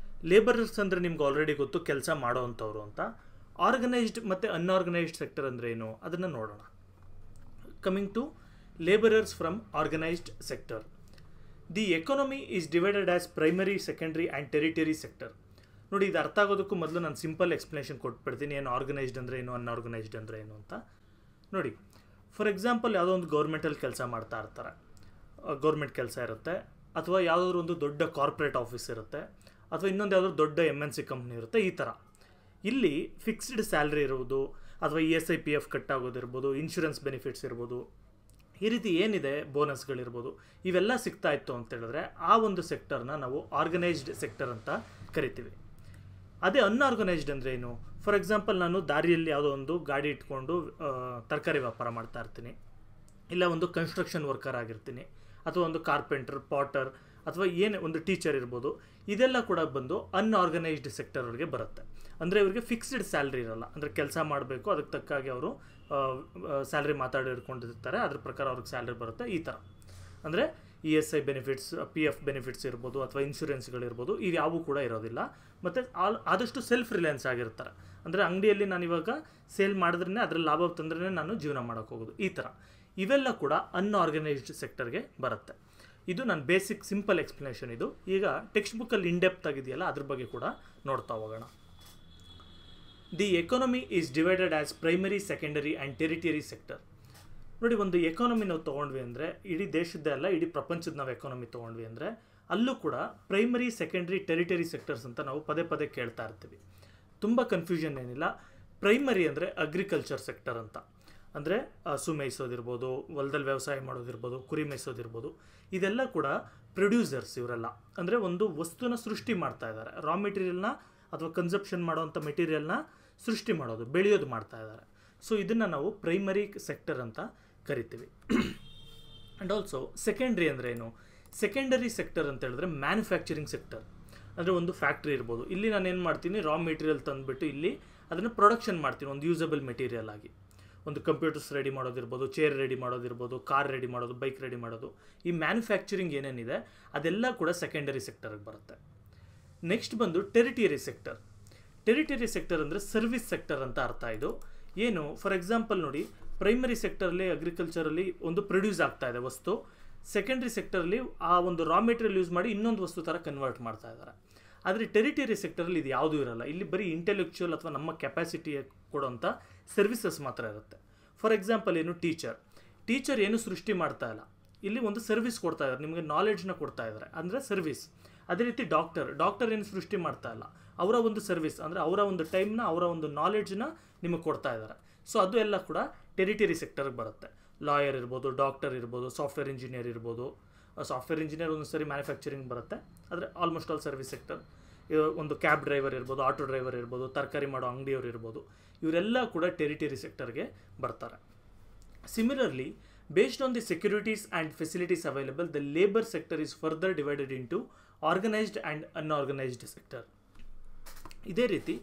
ಲೇಬರರ್ಸ್ ಅಂದರೆ ನಿಮ್ಗೆ ಆಲ್ರೆಡಿ ಗೊತ್ತು, ಕೆಲಸ ಮಾಡೋವಂಥವ್ರು ಅಂತ. ಆರ್ಗನೈಸ್ಡ್ ಮತ್ತು ಅನ್ಆರ್ಗನೈಸ್ಡ್ ಸೆಕ್ಟರ್ ಅಂದರೆ ಏನು ಅದನ್ನು ನೋಡೋಣ. Coming to labourers from organised sector. The economy is divided as primary, secondary and territory sector. ನೋಡಿ, ಇದು ಅರ್ಥ ಆಗೋದಕ್ಕೂ ಮೊದಲು ನಾನು ಸಿಂಪಲ್ ಎಕ್ಸ್ಪ್ಲನೇಷನ್ ಕೊಟ್ಬಿಡ್ತೀನಿ, ಏನು ಆರ್ಗನೈಸ್ಡ್ ಅಂದರೆ ಏನು, ಅನ್ಆರ್ಗನೈಸ್ಡ್ ಅಂದರೆ ಏನು ಅಂತ. ನೋಡಿ, ಫಾರ್ ಎಕ್ಸಾಂಪಲ್ ಯಾವುದೋ ಒಂದು ಗೌರ್ಮೆಂಟಲ್ಲಿ ಕೆಲಸ ಮಾಡ್ತಾ ಇರ್ತಾರೆ, ಗೌರ್ಮೆಂಟ್ ಕೆಲಸ ಇರುತ್ತೆ, ಅಥವಾ ಯಾವುದಾದ್ರೂ ಒಂದು ದೊಡ್ಡ ಕಾರ್ಪೊರೇಟ್ ಆಫೀಸ್ ಇರುತ್ತೆ, ಅಥವಾ ಇನ್ನೊಂದು ಯಾವುದಾದ್ರು ದೊಡ್ಡ MNC ಕಂಪ್ನಿ ಇರುತ್ತೆ. ಈ ಥರ ಇಲ್ಲಿ ಫಿಕ್ಸ್ಡ್ ಸ್ಯಾಲ್ರಿ ಇರ್ಬೋದು, ಅಥವಾ ESI PF ಕಟ್ ಆಗೋದಿರ್ಬೋದು, ಇನ್ಶೂರೆನ್ಸ್ ಬೆನಿಫಿಟ್ಸ್ ಇರ್ಬೋದು, ಈ ರೀತಿ ಏನಿದೆ ಬೋನಸ್ಗಳಿರ್ಬೋದು, ಇವೆಲ್ಲ ಸಿಗ್ತಾ ಇತ್ತು ಅಂತ ಹೇಳಿದ್ರೆ ಆ ಒಂದು ಸೆಕ್ಟರ್ನ ನಾವು ಆರ್ಗನೈಸ್ಡ್ ಸೆಕ್ಟರ್ ಅಂತ ಕರಿತೀವಿ. ಅದೇ ಅನ್ಆರ್ಗನೈಸ್ಡ್ ಅಂದರೆ ಏನು, ಫಾರ್ ಎಕ್ಸಾಂಪಲ್ ನಾನು ದಾರಿಯಲ್ಲಿ ಯಾವುದೋ ಒಂದು ಗಾಡಿ ಇಟ್ಕೊಂಡು ತರಕಾರಿ ವ್ಯಾಪಾರ ಮಾಡ್ತಾ ಇರ್ತೀನಿ, ಇಲ್ಲ ಒಂದು ಕನ್ಸ್ಟ್ರಕ್ಷನ್ ವರ್ಕರ್ ಆಗಿರ್ತೀನಿ, ಅಥವಾ ಒಂದು ಕಾರ್ಪೆಂಟರ್, ಪಾಟರ್, ಅಥವಾ ಏನೇ ಒಂದು ಟೀಚರ್ ಇರ್ಬೋದು. ಇದೆಲ್ಲ ಕೂಡ ಬಂದು ಅನ್ಆರ್ಗನೈಸ್ಡ್ ಸೆಕ್ಟರ್ ಅವ್ರಿಗೆ ಬರುತ್ತೆ. ಅಂದರೆ ಇವರಿಗೆ ಫಿಕ್ಸ್ಡ್ ಸ್ಯಾಲ್ರಿ ಇರಲ್ಲ, ಅಂದರೆ ಕೆಲಸ ಮಾಡಬೇಕು, ಅದಕ್ಕೆ ತಕ್ಕಾಗಿ ಅವರು ಸ್ಯಾಲ್ರಿ ಮಾತಾಡಿರ್ಕೊಂಡಿರ್ತಾರೆ, ಅದ್ರ ಪ್ರಕಾರ ಅವ್ರಿಗೆ ಸ್ಯಾಲ್ರಿ ಬರುತ್ತೆ. ಈ ಥರ ಅಂದರೆ ESI ಬೆನಿಫಿಟ್ಸ್, PF ಬೆನಿಫಿಟ್ಸ್ ಇರ್ಬೋದು, ಅಥವಾ ಇನ್ಶೂರೆನ್ಸ್ಗಳಿರ್ಬೋದು, ಇವ್ಯಾವೂ ಕೂಡ ಇರೋದಿಲ್ಲ. ಮತ್ತು ಆದಷ್ಟು ಸೆಲ್ಫ್ ರಿಲಯನ್ಸ್ ಆಗಿರ್ತಾರೆ, ಅಂದರೆ ಅಂಗಡಿಯಲ್ಲಿ ನಾನು ಇವಾಗ ಸೇಲ್ ಮಾಡಿದ್ರೇ ಅದರಲ್ಲಿ ಲಾಭ ತಂದ್ರೇ ನಾನು ಜೀವನ ಮಾಡೋಕ್ಕೆ ಹೋಗೋದು. ಈ ಥರ ಇವೆಲ್ಲ ಕೂಡ ಅನ್ಆರ್ಗನೈಸ್ಡ್ ಸೆಕ್ಟರ್ಗೆ ಬರುತ್ತೆ. ಇದು ನನ್ನ ಬೇಸಿಕ್ ಸಿಂಪಲ್ ಎಕ್ಸ್ಪ್ಲನೇಷನ್. ಇದು ಈಗ ಟೆಕ್ಸ್ಟ್ ಬುಕ್ಕಲ್ಲಿ ಇನ್ಡೆಪ್ತ್ ಆಗಿದೆಯಲ್ಲ, ಅದ್ರ ಬಗ್ಗೆ ಕೂಡ ನೋಡ್ತಾ ಹೋಗೋಣ. The economy is divided as primary, secondary and territory sector. ನೋಡಿ, ಒಂದು ಎಕಾನಮಿ ನಾವು ತೊಗೊಂಡ್ವಿ ಅಂದರೆ ಇಡೀ ದೇಶದ್ದೇ ಅಲ್ಲ, ಇಡೀ ಪ್ರಪಂಚದ ನಾವು ಎಕಾನಮಿ ತೊಗೊಂಡ್ವಿ ಅಂದರೆ ಅಲ್ಲೂ ಕೂಡ ಪ್ರೈಮರಿ, ಸೆಕೆಂಡ್ರಿ, ಟೆರಿಟರಿ ಸೆಕ್ಟರ್ಸ್ ಅಂತ ನಾವು ಪದೇ ಪದೇ ಕೇಳ್ತಾ ಇರ್ತೀವಿ. ತುಂಬ ಕನ್ಫ್ಯೂಷನ್ ಏನಿಲ್ಲ. ಪ್ರೈಮರಿ ಅಂದರೆ ಅಗ್ರಿಕಲ್ಚರ್ ಸೆಕ್ಟರ್ ಅಂತ, ಅಂದರೆ ಹಸು ಮೇಯಿಸೋದಿರ್ಬೋದು, ಹೊಲದಲ್ಲಿ ವ್ಯವಸಾಯ ಮಾಡೋದಿರ್ಬೋದು, ಕುರಿ ಮೇಯಿಸೋದಿರ್ಬೋದು, ಇದೆಲ್ಲ ಕೂಡ ಪ್ರೊಡ್ಯೂಸರ್ಸ್ ಇವರೆಲ್ಲ. ಅಂದರೆ ಒಂದು ವಸ್ತುನ ಸೃಷ್ಟಿ ಮಾಡ್ತಾ ಇದ್ದಾರೆ, ರಾ ಮೆಟೀರಿಯಲ್ನ ಅಥವಾ ಕನ್ಸಪ್ಷನ್ ಮಾಡೋವಂಥ ಮೆಟೀರಿಯಲ್ನ ಸೃಷ್ಟಿ ಮಾಡೋದು, ಬೆಳೆಯೋದು ಮಾಡ್ತಾ ಇದ್ದಾರೆ. ಸೊ ಇದನ್ನು ನಾವು ಪ್ರೈಮರಿ ಸೆಕ್ಟರ್ ಅಂತ ಕರಿತೀವಿ. ಆ್ಯಂಡ್ ಆಲ್ಸೋ ಸೆಕೆಂಡ್ರಿ ಅಂದರೆ ಏನು, ಸೆಕೆಂಡರಿ ಸೆಕ್ಟರ್ ಅಂತ ಹೇಳಿದ್ರೆ ಮ್ಯಾನುಫ್ಯಾಕ್ಚರಿಂಗ್ ಸೆಕ್ಟರ್. ಅಂದರೆ ಒಂದು ಫ್ಯಾಕ್ಟ್ರಿ ಇರ್ಬೋದು, ಇಲ್ಲಿ ನಾನು ಏನು ಮಾಡ್ತೀನಿ, ರಾ ಮೆಟೀರಿಯಲ್ ತಂದುಬಿಟ್ಟು ಇಲ್ಲಿ ಅದನ್ನು ಪ್ರೊಡಕ್ಷನ್ ಮಾಡ್ತೀನಿ ಒಂದು ಯೂಸಬಲ್ ಮೆಟೀರಿಯಲ್ ಆಗಿ. ಒಂದು ಕಂಪ್ಯೂಟರ್ಸ್ ರೆಡಿ ಮಾಡೋದಿರ್ಬೋದು, ಚೇರ್ ರೆಡಿ ಮಾಡೋದಿರ್ಬೋದು, ಕಾರ್ ರೆಡಿ ಮಾಡೋದು, ಬೈಕ್ ರೆಡಿ ಮಾಡೋದು, ಈ ಮ್ಯಾನುಫ್ಯಾಕ್ಚರಿಂಗ್ ಏನೇನಿದೆ ಅದೆಲ್ಲ ಕೂಡ ಸೆಕೆಂಡರಿ ಸೆಕ್ಟರ್ಗೆ ಬರುತ್ತೆ. ನೆಕ್ಸ್ಟ್ ಬಂದು ಟೆರಿಟರಿ ಸೆಕ್ಟರ್. ಟೆರಿಟರಿ ಸೆಕ್ಟರ್ ಅಂದರೆ ಸರ್ವಿಸ್ ಸೆಕ್ಟರ್ ಅಂತ ಅರ್ಥ. ಇದು ಏನು, ಫಾರ್ ಎಕ್ಸಾಂಪಲ್ ನೋಡಿ, ಪ್ರೈಮರಿ ಸೆಕ್ಟರಲ್ಲಿ ಅಗ್ರಿಕಲ್ಚರಲ್ಲಿ ಒಂದು ಪ್ರೊಡ್ಯೂಸ್ ಆಗ್ತಾ ಇದೆ ವಸ್ತು, ಸೆಕೆಂಡ್ರಿ ಸೆಕ್ಟರಲ್ಲಿ ಆ ಒಂದು ರಾ ಮೆಟೀರಿಯಲ್ ಯೂಸ್ ಮಾಡಿ ಇನ್ನೊಂದು ವಸ್ತು ಥರ ಕನ್ವರ್ಟ್ ಮಾಡ್ತಾ ಇದ್ದಾರೆ. ಆದರೆ ಟೆರಿಟರಿ ಸೆಕ್ಟರಲ್ಲಿ ಇದು ಯಾವುದೂ ಇರಲ್ಲ. ಇಲ್ಲಿ ಬರೀ ಇಂಟೆಲೆಕ್ಚುಯಲ್ ಅಥವಾ ನಮ್ಮ ಕೆಪಾಸಿಟಿ ಕೊಡೋಂಥ ಸರ್ವಿಸಸ್ ಮಾತ್ರ ಇರುತ್ತೆ. ಫಾರ್ ಎಕ್ಸಾಂಪಲ್ ಏನು, ಟೀಚರ್ ಏನು ಸೃಷ್ಟಿ ಮಾಡ್ತಾ ಇಲ್ಲ, ಇಲ್ಲಿ ಒಂದು ಸರ್ವಿಸ್ ಕೊಡ್ತಾ ಇದ್ದಾರೆ, ನಿಮಗೆ ನಾಲೆಡ್ಜ್ನ ಕೊಡ್ತಾ ಇದ್ದಾರೆ, ಅಂದರೆ ಸರ್ವಿಸ್. ಅದೇ ರೀತಿ ಡಾಕ್ಟರ್ ಏನು ಸೃಷ್ಟಿ ಮಾಡ್ತಾ ಇಲ್ಲ, ಅವರ ಒಂದು ಸರ್ವಿಸ್, ಅಂದರೆ ಅವರ ಒಂದು ಟೈಮ್ನ, ಅವರ ಒಂದು ನಾಲೆಡ್ಜ್ನ ನಿಮಗೆ ಕೊಡ್ತಾ ಇದ್ದಾರೆ. ಸೊ ಅದು ಎಲ್ಲ ಕೂಡ ಟೆರಿಟರಿ ಸೆಕ್ಟರ್ಗೆ ಬರುತ್ತೆ. ಲಾಯರ್ ಇರ್ಬೋದು, ಡಾಕ್ಟರ್ ಇರ್ಬೋದು, ಸಾಫ್ಟ್ವೇರ್ ಇಂಜಿನಿಯರ್ ಇರ್ಬೋದು. ಸಾಫ್ಟ್ವೇರ್ ಇಂಜಿನಿಯರ್ ಒಂದು ಸರಿ ಮ್ಯಾನುಫ್ಯಾಕ್ಚರಿಂಗ್ ಬರುತ್ತೆ, ಆದರೆ ಆಲ್ಮೋಸ್ಟ್ ಆಲ್ ಸರ್ವಿಸ್ ಸೆಕ್ಟರ್. ಒಂದು ಕ್ಯಾಬ್ ಡ್ರೈವರ್ ಇರ್ಬೋದು, ಆಟೋ ಡ್ರೈವರ್ ಇರ್ಬೋದು, ತರಕಾರಿ ಮಾಡೋ ಅಂಗಡಿಯವರು ಇರ್ಬೋದು, ಇವರೆಲ್ಲ ಕೂಡ ಟೆರಿಟರಿ ಸೆಕ್ಟರ್ಗೆ ಬರ್ತಾರೆ. Similarly, based on the securities and facilities available, the labour sector is further divided into organised and unorganised sector. ಇದೇ ರೀತಿ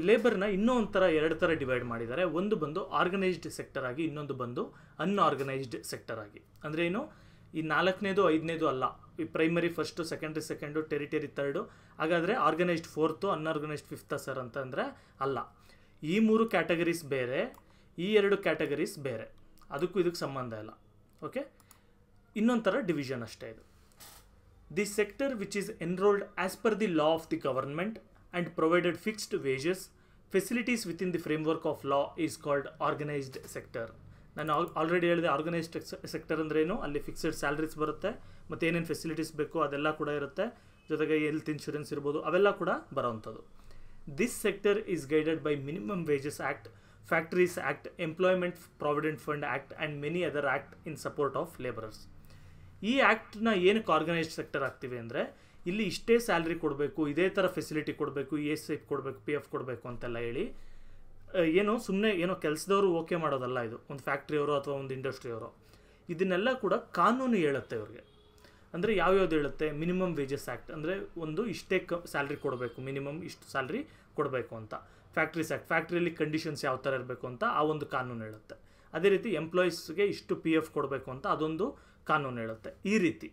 ಲೇಬರ್ನ ಇನ್ನೂ ಒಂಥರ ಎರಡು ಥರ ಡಿವೈಡ್ ಮಾಡಿದ್ದಾರೆ. ಒಂದು ಬಂದು ಆರ್ಗನೈಸ್ಡ್ ಸೆಕ್ಟರ್ ಆಗಿ, ಇನ್ನೊಂದು ಬಂದು ಅನ್ಆರ್ಗನೈಸ್ಡ್ ಸೆಕ್ಟರ್ ಆಗಿ. ಅಂದರೆ ಏನು, ಈ 4ನೇದು 5ನೇದು ಅಲ್ಲ, ಈ primary first, secondary second, tertiary third, ಹಾಗಾದರೆ organised 4th, unorganised 5th sir ಅಂತಂದರೆ ಅಲ್ಲ. ಈ 3 ಕ್ಯಾಟಗರೀಸ್ ಬೇರೆ, ಈ 2 ಕ್ಯಾಟಗರೀಸ್ ಬೇರೆ, ಅದಕ್ಕೂ ಇದಕ್ಕೆ ಸಂಬಂಧ ಇಲ್ಲ. ಓಕೆ, ಇನ್ನೊಂಥರ ಡಿವಿಷನ್ ಅಷ್ಟೇ ಇದು. The sector which is enrolled as per the law of the government and provided fixed wages, facilities within the framework of law is called organized sector. ನಾನು ಆಲ್ರೆಡಿ ಹೇಳಿದೆ, ಆರ್ಗನೈಸ್ಡ್ ಸೆಕ್ಟರ್ ಅಂದರೆ ಏನು, ಅಲ್ಲಿ fixed salaries ಬರುತ್ತೆ, ಮತ್ತು ಏನೇನು facilities ಬೇಕೋ ಅದೆಲ್ಲ ಕೂಡ ಇರುತ್ತೆ, ಜೊತೆಗೆ ಹೆಲ್ತ್ ಇನ್ಶೂರೆನ್ಸ್ ಇರ್ಬೋದು, ಅವೆಲ್ಲ ಕೂಡ ಬರೋವಂಥದ್ದು. This sector is guided by minimum wages act, factories act, employment provident fund act and many other act in support of labourers. ಈ ಆ್ಯಕ್ಟ್ನ ಏನಕ್ಕೆ ಆರ್ಗನೈಸ್ಡ್ ಸೆಕ್ಟರ್ ಆಗ್ತೀವಿ ಅಂದರೆ, ಇಲ್ಲಿ ಇಷ್ಟೇ ಸ್ಯಾಲ್ರಿ ಕೊಡಬೇಕು, ಇದೇ ಥರ ಫೆಸಿಲಿಟಿ ಕೊಡಬೇಕು, ESI ಕೊಡಬೇಕು, PF ಕೊಡಬೇಕು ಅಂತೆಲ್ಲ ಹೇಳಿ ಏನೋ ಸುಮ್ಮನೆ ಏನೋ ಕೆಲಸದವರು ಓಕೆ ಮಾಡೋದಲ್ಲ. ಇದು ಒಂದು ಫ್ಯಾಕ್ಟ್ರಿಯವರು ಅಥವಾ ಒಂದು ಇಂಡಸ್ಟ್ರಿಯವರು ಇದನ್ನೆಲ್ಲ ಕೂಡ ಕಾನೂನು ಹೇಳುತ್ತೆ ಇವ್ರಿಗೆ. ಅಂದರೆ ಯಾವ್ಯಾವ್ದು ಹೇಳುತ್ತೆ? ಮಿನಿಮಮ್ ವೇಜಸ್ ಆ್ಯಕ್ಟ್, ಅಂದರೆ ಒಂದು ಇಷ್ಟೇ ಸ್ಯಾಲ್ರಿ ಕೊಡಬೇಕು, ಮಿನಿಮಮ್ ಇಷ್ಟು ಸ್ಯಾಲ್ರಿ ಕೊಡಬೇಕು ಅಂತ. ಫ್ಯಾಕ್ಟ್ರೀಸ್ ಆ್ಯಕ್ಟ್, ಫ್ಯಾಕ್ಟ್ರಿಯಲ್ಲಿ ಕಂಡೀಷನ್ಸ್ ಯಾವ ಥರ ಇರಬೇಕು ಅಂತ ಆ ಒಂದು ಕಾನೂನು ಹೇಳುತ್ತೆ. ಅದೇ ರೀತಿ ಎಂಪ್ಲಾಯೀಸ್ಗೆ ಇಷ್ಟು PF ಕೊಡಬೇಕು ಅಂತ ಅದೊಂದು ಕಾನೂನು ಹೇಳುತ್ತೆ. ಈ ರೀತಿ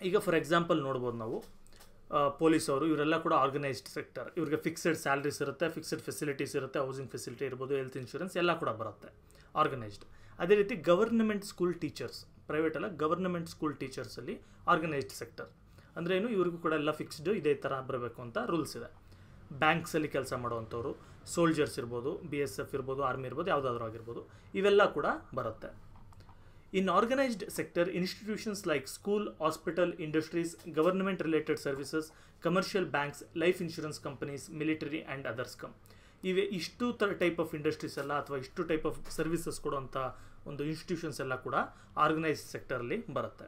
ಈಗ ಫಾರ್ ಎಕ್ಸಾಂಪಲ್ ನೋಡ್ಬೋದು ನಾವು ಪೊಲೀಸವರು, ಇವರೆಲ್ಲ ಕೂಡ ಆರ್ಗನೈಸ್ಡ್ ಸೆಕ್ಟರ್. ಇವ್ರಿಗೆ ಫಿಕ್ಸೆಡ್ ಸ್ಯಾಲ್ರೀಸ್ ಇರುತ್ತೆ, ಫಿಕ್ಸೆಡ್ ಫೆಸಿಲಿಟೀಸ್ ಇರುತ್ತೆ, ಹೌಸಿಂಗ್ ಫೆಸಿಲಿಟಿ ಇರ್ಬೋದು, ಹೆಲ್ತ್ ಇನ್ಶೂರೆನ್ಸ್ ಎಲ್ಲ ಕೂಡ ಬರುತ್ತೆ, ಆರ್ಗನೈಸ್ಡ್. ಅದೇ ರೀತಿ ಗವರ್ನಮೆಂಟ್ ಸ್ಕೂಲ್ ಟೀಚರ್ಸ್, ಪ್ರೈವೇಟ್ ಅಲ್ಲ, ಗವರ್ನಮೆಂಟ್ ಸ್ಕೂಲ್ ಟೀಚರ್ಸಲ್ಲಿ ಆರ್ಗನೈಸ್ಡ್ ಸೆಕ್ಟರ್. ಅಂದರೆ ಏನು, ಇವ್ರಿಗೂ ಕೂಡ ಎಲ್ಲ ಫಿಕ್ಸ್ಡ್ ಇದೇ ಥರ ಬರಬೇಕು ಅಂತ ರೂಲ್ಸ್ ಇದೆ. ಬ್ಯಾಂಕ್ಸಲ್ಲಿ ಕೆಲಸ ಮಾಡುವಂಥವ್ರು, ಸೋಲ್ಜರ್ಸ್ ಇರ್ಬೋದು, BSF ಇರ್ಬೋದು, ಆರ್ಮಿ ಇರ್ಬೋದು, ಯಾವುದಾದ್ರೂ ಆಗಿರ್ಬೋದು, ಇವೆಲ್ಲ ಕೂಡ ಬರುತ್ತೆ. In organized sector, institutions like school, hospital, industries, government-related services, commercial banks, life insurance companies, military and others come. ಇವೆ ಇಷ್ಟು ಟೈಪ್ ಆಫ್ ಇಂಡಸ್ಟ್ರೀಸ್ ಎಲ್ಲ ಅಥವಾ ಇಷ್ಟು ಟೈಪ್ ಆಫ್ ಸರ್ವಿಸಸ್ ಕೊಡುವಂಥ ಒಂದು ಇನ್ಸ್ಟಿಟ್ಯೂಷನ್ಸ್ ಎಲ್ಲ ಕೂಡ ಆರ್ಗನೈಸ್ಡ್ ಸೆಕ್ಟರಲ್ಲಿ ಬರುತ್ತೆ.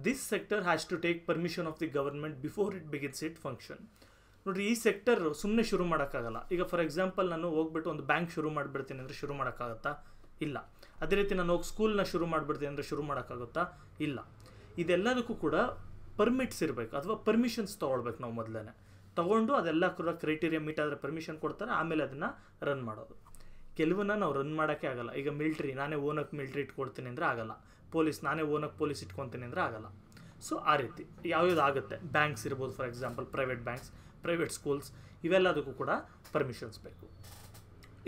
This sector has to take permission of the government before it begins it function. ನೋಡಿರಿ, ಈ ಸೆಕ್ಟರ್ ಸುಮ್ಮನೆ ಶುರು ಮಾಡೋಕ್ಕಾಗಲ್ಲ. ಈಗ ಫಾರ್ ಎಕ್ಸಾಂಪಲ್ ನಾನು ಹೋಗ್ಬಿಟ್ಟು ಒಂದು ಬ್ಯಾಂಕ್ ಶುರು ಮಾಡಿಬಿಡ್ತೀನಿ ಅಂದರೆ ಶುರು ಮಾಡೋಕ್ಕಾಗತ್ತಾ? ಇಲ್ಲ. ಅದೇ ರೀತಿ ನಾನು ಹೋಗಿ ಸ್ಕೂಲ್ನ ಶುರು ಮಾಡಿಬಿಡ್ತೀನಿ ಅಂದರೆ ಶುರು ಮಾಡೋಕ್ಕಾಗುತ್ತಾ? ಇಲ್ಲ. ಇದೆಲ್ಲದಕ್ಕೂ ಕೂಡ ಪರ್ಮಿಟ್ಸ್ ಇರಬೇಕು ಅಥವಾ ಪರ್ಮಿಷನ್ಸ್ ತೊಗೊಳ್ಬೇಕು. ನಾವು ಮೊದಲೇ ತೊಗೊಂಡು ಅದೆಲ್ಲ ಕೂಡ ಕ್ರೈಟೀರಿಯಾ ಮೀಟ್ ಆದರೆ ಪರ್ಮಿಷನ್ ಕೊಡ್ತಾರೆ, ಆಮೇಲೆ ಅದನ್ನು ರನ್ ಮಾಡೋದು. ಕೆಲವನ್ನ ನಾವು ರನ್ ಮಾಡೋಕ್ಕೆ ಆಗಲ್ಲ. ಈಗ ಮಿಲ್ಟ್ರಿ, ನಾನೇ ಓನಕ್ಕೆ ಮಿಲ್ಟ್ರಿ ಇಟ್ಕೊಳ್ತೀನಿ ಅಂದರೆ ಆಗಲ್ಲ. ಪೊಲೀಸ್, ನಾನೇ ಓನಕ್ಕೆ ಪೊಲೀಸ್ ಇಟ್ಕೊತೀನಿ ಅಂದರೆ ಆಗಲ್ಲ. ಸೊ ಆ ರೀತಿ ಯಾವ್ಯಾವ್ದು ಆಗುತ್ತೆ. ಬ್ಯಾಂಕ್ಸ್ ಇರ್ಬೋದು, for example private banks, private schools, ಇವೆಲ್ಲದಕ್ಕೂ ಕೂಡ ಪರ್ಮಿಷನ್ಸ್ ಬೇಕು.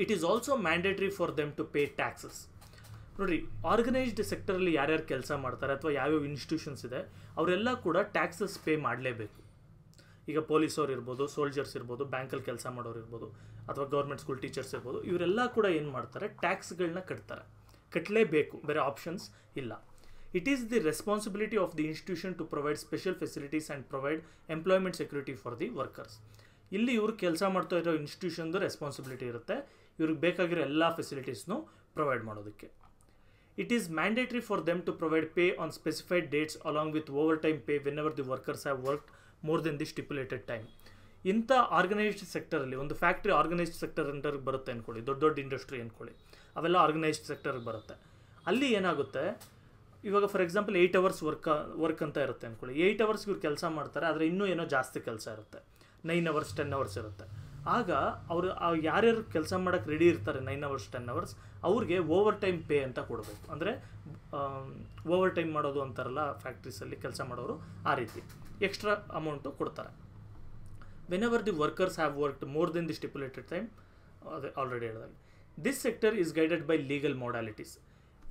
It is also mandatory for them to pay taxes. ನೋಡಿರಿ, ಆರ್ಗನೈಸ್ಡ್ ಸೆಕ್ಟರಲ್ಲಿ ಯಾರ್ಯಾರು ಕೆಲಸ ಮಾಡ್ತಾರೆ ಅಥವಾ ಯಾವ್ಯಾವ ಇನ್ಸ್ಟಿಟ್ಯೂಷನ್ಸ್ ಇದೆ ಅವರೆಲ್ಲ ಕೂಡ ಟ್ಯಾಕ್ಸಸ್ ಪೇ ಮಾಡಲೇಬೇಕು. ಈಗ ಪೊಲೀಸವ್ರು ಇರ್ಬೋದು, ಸೋಲ್ಜರ್ಸ್ ಇರ್ಬೋದು, ಬ್ಯಾಂಕಲ್ಲಿ ಕೆಲಸ ಮಾಡೋರು ಇರ್ಬೋದು, ಅಥವಾ ಗೌರ್ಮೆಂಟ್ ಸ್ಕೂಲ್ ಟೀಚರ್ಸ್ ಇರ್ಬೋದು, ಇವರೆಲ್ಲ ಕೂಡ ಏನು ಮಾಡ್ತಾರೆ, ಟ್ಯಾಕ್ಸ್ಗಳನ್ನ ಕಟ್ಟಲೇಬೇಕು, ಬೇರೆ ಆಪ್ಷನ್ಸ್ ಇಲ್ಲ. It is the responsibility of the institution to provide special facilities and provide employment security for the workers. ಇಲ್ಲಿ ಇವ್ರು ಕೆಲಸ ಮಾಡ್ತಾ ಇರೋ ಇನ್ಸ್ಟಿಟ್ಯೂಷನ್ದು ರೆಸ್ಪಾನ್ಸಿಬಿಲಿಟಿ ಇರುತ್ತೆ, ಇವ್ರಿಗೆ ಬೇಕಾಗಿರೋ ಎಲ್ಲ ಫೆಸಿಲಿಟೀಸ್ನು ಪ್ರೊವೈಡ್ ಮಾಡೋದಕ್ಕೆ. It is mandatory for them to provide pay on specified dates along with overtime pay whenever the workers have worked more than the stipulated time. ಇಂಥ ಆರ್ಗನೈಸ್ಡ್ ಸೆಕ್ಟರಲ್ಲಿ, ಒಂದು ಫ್ಯಾಕ್ಟ್ರಿ ಆರ್ಗನೈಸ್ಡ್ ಸೆಕ್ಟರ್ ಅಂಡರ್ಗೆ ಬರುತ್ತೆ ಅಂದ್ಕೊಳ್ಳಿ, ದೊಡ್ಡ ದೊಡ್ಡ ಇಂಡಸ್ಟ್ರಿ ಅಂದ್ಕೊಳ್ಳಿ, ಅವೆಲ್ಲ organised ಸೆಕ್ಟರ್ಗೆ ಬರುತ್ತೆ. ಅಲ್ಲಿ ಏನಾಗುತ್ತೆ, ಇವಾಗ ಫಾರ್ ಎಕ್ಸಾಂಪಲ್ 8 hours ವರ್ಕ್ ಅಂತ ಇರುತ್ತೆ ಅಂದ್ಕೊಳ್ಳಿ. 8 hours ಇವ್ರು ಕೆಲಸ ಮಾಡ್ತಾರೆ, ಆದರೆ ಇನ್ನೂ ಏನೋ ಜಾಸ್ತಿ ಕೆಲಸ ಇರುತ್ತೆ, 9 hours 10 hours ಇರುತ್ತೆ. ಆಗ ಅವರು ಯಾರ್ಯಾರು ಕೆಲಸ ಮಾಡೋಕ್ಕೆ ರೆಡಿ ಇರ್ತಾರೆ 9 hours 10 hours ಅವ್ರಿಗೆ ಓವರ್ ಟೈಮ್ ಪೇ ಅಂತ ಕೊಡಬೇಕು. ಅಂದರೆ ಓವರ್ ಟೈಮ್ ಮಾಡೋದು ಅಂತಾರಲ್ಲ ಫ್ಯಾಕ್ಟ್ರೀಸಲ್ಲಿ ಕೆಲಸ ಮಾಡೋರು, ಆ ರೀತಿ ಎಕ್ಸ್ಟ್ರಾ ಅಮೌಂಟು ಕೊಡ್ತಾರೆ. Whenever the workers have worked more than the stipulated time, ಅದೇ ಆಲ್ರೆಡಿ ಹೇಳಿದಾಗ. This sector is guided by legal modalities.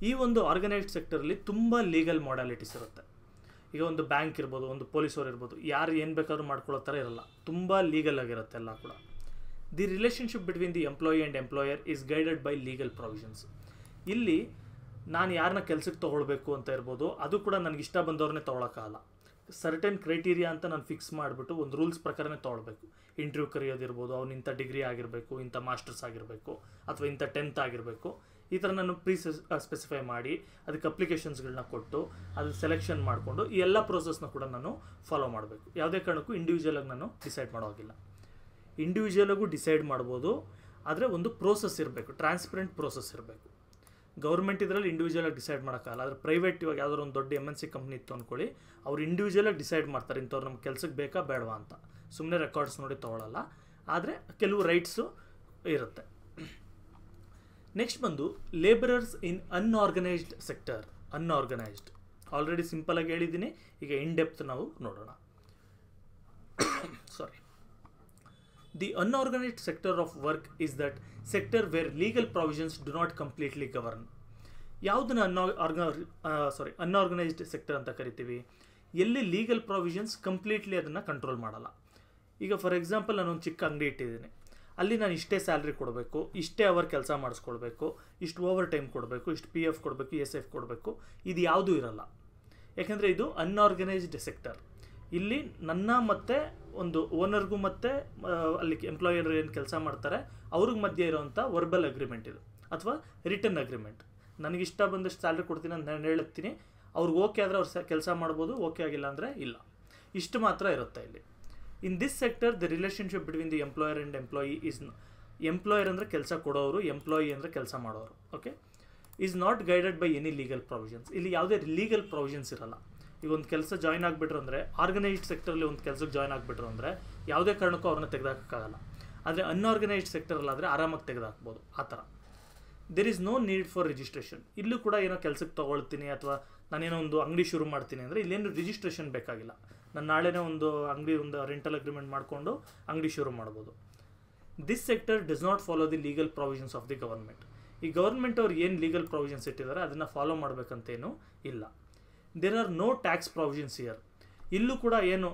ಈ ಒಂದು ಆರ್ಗನೈಸ್ಡ್ ಸೆಕ್ಟರಲ್ಲಿ ತುಂಬ ಲೀಗಲ್ ಮೊಡಾಲಿಟೀಸ್ ಇರುತ್ತೆ. ಈಗ ಒಂದು ಬ್ಯಾಂಕ್ ಇರ್ಬೋದು, ಒಂದು ಪೊಲೀಸವ್ರು ಇರ್ಬೋದು, ಯಾರು ಏನು ಬೇಕಾದ್ರೂ ಮಾಡ್ಕೊಳ್ಳೋ ಥರ ಇರಲ್ಲ, ತುಂಬ ಲೀಗಲ್ ಆಗಿರುತ್ತೆ ಎಲ್ಲ ಕೂಡ. The relationship between the employee and employer is guided by legal provisions. ಇಲ್ಲಿ ನಾನು ಯಾರನ್ನ ಕೆಲಸಕ್ಕೆ ತೊಗೊಳ್ಬೇಕು ಅಂತ ಇರ್ಬೋದು, ಅದು ಕೂಡ ನನಗೆ ಇಷ್ಟ ಬಂದವ್ರನ್ನೇ ತೊಗೊಳಕ್ಕಾಗಲ್ಲ. ಸರ್ಟೆನ್ ಕ್ರೈಟೀರಿಯಾ ಅಂತ ನಾನು ಫಿಕ್ಸ್ ಮಾಡಿಬಿಟ್ಟು ಒಂದು ರೂಲ್ಸ್ ಪ್ರಕಾರನೇ ತೊಗೊಳ್ಬೇಕು. ಇಂಟರ್ವ್ಯೂ ಕರೆಯೋದಿರ್ಬೋದು, ಅವ್ನು ಇಂಥ ಡಿಗ್ರಿ ಆಗಿರಬೇಕು, ಇಂಥ ಮಾಸ್ಟರ್ಸ್ ಆಗಿರಬೇಕು, ಅಥವಾ ಇಂಥ 10th ಆಗಿರಬೇಕು, ಈ ಥರ ನಾನು ಸ್ಪೆಸಿಫೈ ಮಾಡಿ ಅದಕ್ಕೆ ಅಪ್ಲಿಕೇಶನ್ಸ್ಗಳನ್ನ ಕೊಟ್ಟು ಅದು ಸೆಲೆಕ್ಷನ್ ಮಾಡಿಕೊಂಡು ಈ ಎಲ್ಲ ಪ್ರೋಸೆಸ್ನ ಕೂಡ ನಾನು ಫಾಲೋ ಮಾಡಬೇಕು. ಯಾವುದೇ ಕಾರಣಕ್ಕೂ ಇಂಡಿವಿಜುವಲಾಗಿ ನಾನು ಡಿಸೈಡ್ ಮಾಡೋವಾಗಿಲ್ಲ. ಇಂಡಿವಿಜುವಲಾಗೂ ಡಿಸೈಡ್ ಮಾಡ್ಬೋದು, ಆದರೆ ಒಂದು ಪ್ರೋಸೆಸ್ ಇರಬೇಕು, ಟ್ರಾನ್ಸ್ಪರೆಂಟ್ ಪ್ರೋಸೆಸ್ ಇರಬೇಕು. ಗೌರ್ಮೆಂಟ್ ಇದರಲ್ಲಿ ಇಂಡಿವಿಜುವಲಾಗಿ ಡಿಸೈಡ್ ಮಾಡೋಕ್ಕಾಗಲ್ಲ. ಆದರೆ ಪ್ರೈವೇಟ್ ಇವಾಗ ಯಾವುದಾದ್ರು ಒಂದು ದೊಡ್ಡ MNC ಕಂಪ್ನಿ ಇತ್ತು ಅಂದ್ಕೊಳ್ಳಿ, ಅವ್ರು ಇಂಡಿವಿಜುವಲಾಗಿ ಡಿಸೈಡ್ ಮಾಡ್ತಾರೆ ಇಂಥವ್ರು ನಮ್ಮ ಕೆಲಸಕ್ಕೆ ಬೇಕಾ ಬೇಡವಾ ಅಂತ. ಸುಮ್ಮನೆ ರೆಕಾರ್ಡ್ಸ್ ನೋಡಿ ತೊಗೊಳ್ಳಲ್ಲ, ಆದರೆ ಕೆಲವು ರೈಟ್ಸು ಇರುತ್ತೆ. ನೆಕ್ಸ್ಟ್ ಬಂದು ಲೇಬರರ್ಸ್ ಇನ್ ಅನ್ಆರ್ಗನೈಸ್ಡ್ ಸೆಕ್ಟರ್. ಅನ್ಆರ್ಗನೈಸ್ಡ್ ಆಲ್ರೆಡಿ ಸಿಂಪಲಾಗಿ ಹೇಳಿದ್ದೀನಿ, ಈಗ ಇನ್ ಡೆಪ್ತ್ ನಾವು ನೋಡೋಣ. ಸಾರಿ. The unorganized sector of work is that sector where legal provisions do not completely govern. ಯಾವುದನ್ನ ಅನ್ಆರ್ಗನೈಸ್ಡ್ ಸೆಕ್ಟರ್ ಅಂತ ಕರಿತೀವಿ? ಎಲ್ಲಿ ಲೀಗಲ್ ಪ್ರಾವಿಷನ್ಸ್ ಕಂಪ್ಲೀಟ್ಲಿ ಅದನ್ನು ಕಂಟ್ರೋಲ್ ಮಾಡಲ್ಲ. ಈಗ ಫಾರ್ ಎಕ್ಸಾಂಪಲ್ ನಾನೊಂದು ಚಿಕ್ಕ ಅಂಗಡಿ ಇಟ್ಟಿದ್ದೀನಿ, ಅಲ್ಲಿ ನಾನು ಇಷ್ಟೇ ಸ್ಯಾಲ್ರಿ ಕೊಡಬೇಕು, ಇಷ್ಟೇ ಅವರ್ ಕೆಲಸ ಮಾಡಿಸ್ಕೊಳ್ಬೇಕು, ಇಷ್ಟು ಓವರ್ ಟೈಮ್ ಕೊಡಬೇಕು, ಇಷ್ಟು PF ಕೊಡಬೇಕು, ESF ಕೊಡಬೇಕು, ಇದು ಯಾವುದೂ ಇರಲ್ಲ. ಯಾಕೆಂದರೆ ಇದು ಅನ್ಆರ್ಗನೈಸ್ಡ್ ಸೆಕ್ಟರ್. ಇಲ್ಲಿ ನನ್ನ ಮತ್ತು ಒಂದು ಓನರ್ಗೂ ಮತ್ತು ಅಲ್ಲಿ ಎಂಪ್ಲಾಯರ್ ಏನು ಕೆಲಸ ಮಾಡ್ತಾರೆ ಅವ್ರಿಗೆ ಮಧ್ಯೆ ಇರೋವಂಥ ವರ್ಬಲ್ ಅಗ್ರಿಮೆಂಟ್ ಇದು, ಅಥವಾ ರಿಟರ್ನ್ ಅಗ್ರಿಮೆಂಟ್. ನನಗಿಷ್ಟ ಬಂದಷ್ಟು ಸ್ಯಾಲ್ರಿ ಕೊಡ್ತೀನಿ ಅಂತ ನಾನು ಹೇಳ್ತೀನಿ, ಅವ್ರಿಗೆ ಓಕೆ ಆದರೆ ಅವ್ರು ಕೆಲಸ ಮಾಡ್ಬೋದು, ಓಕೆ ಆಗಿಲ್ಲ ಅಂದರೆ ಇಲ್ಲ. ಇಷ್ಟು ಮಾತ್ರ ಇರುತ್ತೆ ಇಲ್ಲಿ. ಇನ್ this sector the relationship between the employer and employee is, employer ಅಂದರೆ ಕೆಲಸ ಕೊಡೋರು, ಎಂಪ್ಲಾಯಿ ಅಂದರೆ ಕೆಲಸ ಮಾಡೋರು, okay, is not guided by any legal provisions. ಇಲ್ಲಿ ಯಾವುದೇ ಲೀಗಲ್ ಪ್ರೊವಿಷನ್ಸ್ ಇರಲ್ಲ. ಈಗ ಒಂದು ಕೆಲಸ ಜಾಯ್ನ್ ಆಗಿಬಿಟ್ರು ಅಂದರೆ, ಆರ್ಗನೈಸ್ಡ್ ಸೆಕ್ಟರಲ್ಲಿ ಒಂದು ಕೆಲಸಕ್ಕೆ ಜಾಯ್ನ್ ಆಗಿಬಿಟ್ರು ಅಂದರೆ ಯಾವುದೇ ಕಾರಣಕ್ಕೂ ಅವ್ರನ್ನ ತೆಗೆದಾಕೋಕ್ಕಾಗಲ್ಲ. ಆದರೆ ಅನ್ಆರ್ಗನೈಸ್ಡ್ ಸೆಕ್ಟರಲ್ಲಾದರೆ ಆರಾಮಾಗಿ ತೆಗೆದಾಕ್ಬೋದು, ಆ ಥರ. There is no need for registration. ಇಲ್ಲೂ ಕೂಡ ಏನೋ ಕೆಲಸಕ್ಕೆ ತೊಗೊಳ್ತೀನಿ ಅಥವಾ ನಾನೇನೋ ಒಂದು ಅಂಗಡಿ ಶುರು ಮಾಡ್ತೀನಿ ಅಂದರೆ ಇಲ್ಲೇನು ರಿಜಿಸ್ಟ್ರೇಷನ್ ಬೇಕಾಗಿಲ್ಲ. ನಾನು ನಾಳೆನೇ ಒಂದು ಅಂಗಡಿ, ಒಂದು ರೆಂಟಲ್ ಅಗ್ರಿಮೆಂಟ್ ಮಾಡಿಕೊಂಡು ಅಂಗಡಿ ಶುರು ಮಾಡ್ಬೋದು. This sector does not follow the legal provisions of the government. ಈ ಗವರ್ಮೆಂಟ್ ಅವ್ರು ಏನು ಲೀಗಲ್ ಪ್ರೊವಿಷನ್ಸ್ ಇಟ್ಟಿದ್ದಾರೆ ಅದನ್ನು ಫಾಲೋ ಮಾಡಬೇಕಂತೇನು ಇಲ್ಲ. There are no tax provisions here. ಇಲ್ಲೂ ಕೂಡ ಏನು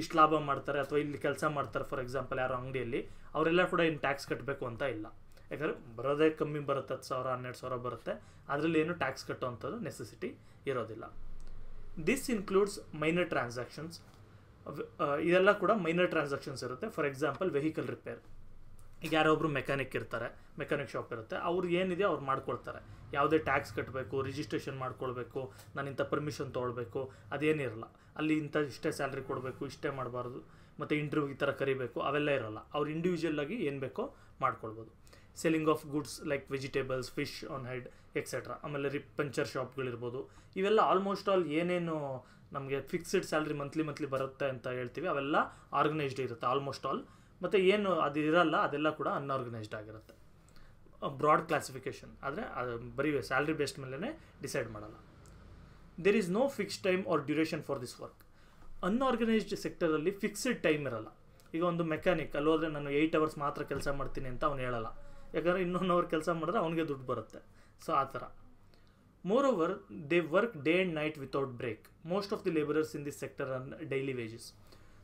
ಇಷ್ಟು ಲಾಭ ಮಾಡ್ತಾರೆ ಅಥವಾ ಇಲ್ಲಿ ಕೆಲಸ ಮಾಡ್ತಾರೆ, ಫಾರ್ ಎಕ್ಸಾಂಪಲ್ ಯಾರೋ ಅಂಗಡಿಯಲ್ಲಿ, ಅವರೆಲ್ಲ ಕೂಡ ಏನು ಟ್ಯಾಕ್ಸ್ ಕಟ್ಟಬೇಕು ಅಂತ ಇಲ್ಲ. ಯಾಕಂದರೆ ಬರೋದೇ ಕಮ್ಮಿ ಬರುತ್ತೆ, 10,000 12,000 ಬರುತ್ತೆ, ಅದರಲ್ಲಿ ಏನು ಟ್ಯಾಕ್ಸ್ ಕಟ್ಟುವಂಥದ್ದು ನೆಸೆಸಿಟಿ ಇರೋದಿಲ್ಲ. This includes minor transactions. ಇದೆಲ್ಲ ಕೂಡ ಮೈನರ್ ಟ್ರಾನ್ಸಾಕ್ಷನ್ಸ್ ಇರುತ್ತೆ. For example vehicle repair. ಈಗ ಯಾರೊಬ್ಬರು ಮೆಕ್ಯಾನಿಕ್ ಇರ್ತಾರೆ, ಮೆಕ್ಯಾನಿಕ್ ಶಾಪ್ ಇರುತ್ತೆ, ಅವ್ರು ಏನಿದೆ ಅವ್ರು ಮಾಡ್ಕೊಳ್ತಾರೆ. ಯಾವುದೇ ಟ್ಯಾಕ್ಸ್ ಕಟ್ಟಬೇಕು, ರಿಜಿಸ್ಟ್ರೇಷನ್ ಮಾಡ್ಕೊಳ್ಬೇಕು, ನಾನು ಇಂಥ ಪರ್ಮಿಷನ್ ತೊಗೊಳ್ಬೇಕು, ಅದೇನಿರಲ್ಲ. ಅಲ್ಲಿ ಇಷ್ಟೇ ಸ್ಯಾಲ್ರಿ ಕೊಡಬೇಕು, ಇಷ್ಟೇ ಮಾಡಬಾರ್ದು, ಮತ್ತು ಇಂಟರ್ವ್ಯೂ ಈ ಥರ ಕರಿಬೇಕು, ಅವೆಲ್ಲ ಇರೋಲ್ಲ. ಅವ್ರು ಇಂಡಿವಿಜುವಲ್ ಆಗಿ ಏನು ಬೇಕೋ ಮಾಡ್ಕೊಳ್ಬೋದು. Selling of goods like vegetables, fish on head etcetera. ಆಮೇಲೆ ಪಂಚರ್ ಶಾಪ್ಗಳಿರ್ಬೋದು. ಇವೆಲ್ಲ ಆಲ್ಮೋಸ್ಟ್ ಆಲ್ ಏನೇನು ನಮಗೆ ಫಿಕ್ಸ್ಡ್ ಸ್ಯಾಲ್ರಿ ಮಂತ್ಲಿ ಬರುತ್ತೆ ಅಂತ ಹೇಳ್ತೀವಿ, ಅವೆಲ್ಲ ಆರ್ಗನೈಸ್ಡ್ ಇರುತ್ತೆ ಆಲ್ಮೋಸ್ಟ್ ಆಲ್. ಮತ್ತು ಏನು ಅದು ಇರಲ್ಲ ಅದೆಲ್ಲ ಕೂಡ ಅನ್ಆರ್ಗನೈಸ್ಡ್ ಆಗಿರುತ್ತೆ. ಬ್ರಾಡ್ ಕ್ಲಾಸಿಫಿಕೇಷನ್, ಆದರೆ ಅದು ಬರೀ ಸ್ಯಾಲ್ರಿ ಬೇಸ್ಡ್ ಮೇಲೇ ಡಿಸೈಡ್ ಮಾಡಲ್ಲ. There is no fixed time or duration for this work. Unorganised ಸೆಕ್ಟರಲ್ಲಿ ಫಿಕ್ಸ್ಡ್ ಟೈಮ್ ಇರಲ್ಲ. ಈಗ ಒಂದು ಮೆಕ್ಯಾನಿಕ್ ಅಲ್ಲಿ ಹೋದರೆ ನಾನು 8 hours ಮಾತ್ರ ಕೆಲಸ ಮಾಡ್ತೀನಿ ಅಂತ ಅವ್ನು ಹೇಳಲ್ಲ. ಯಾಕಂದರೆ ಇನ್ನೊಂದು ಅವರ್ ಕೆಲಸ ಮಾಡಿದ್ರೆ ಅವನಿಗೆ ದುಡ್ಡು ಬರುತ್ತೆ. ಸೊ ಆ ಥರ. Moreover they work day and night without break. Most of the labourers in this sector are daily wages.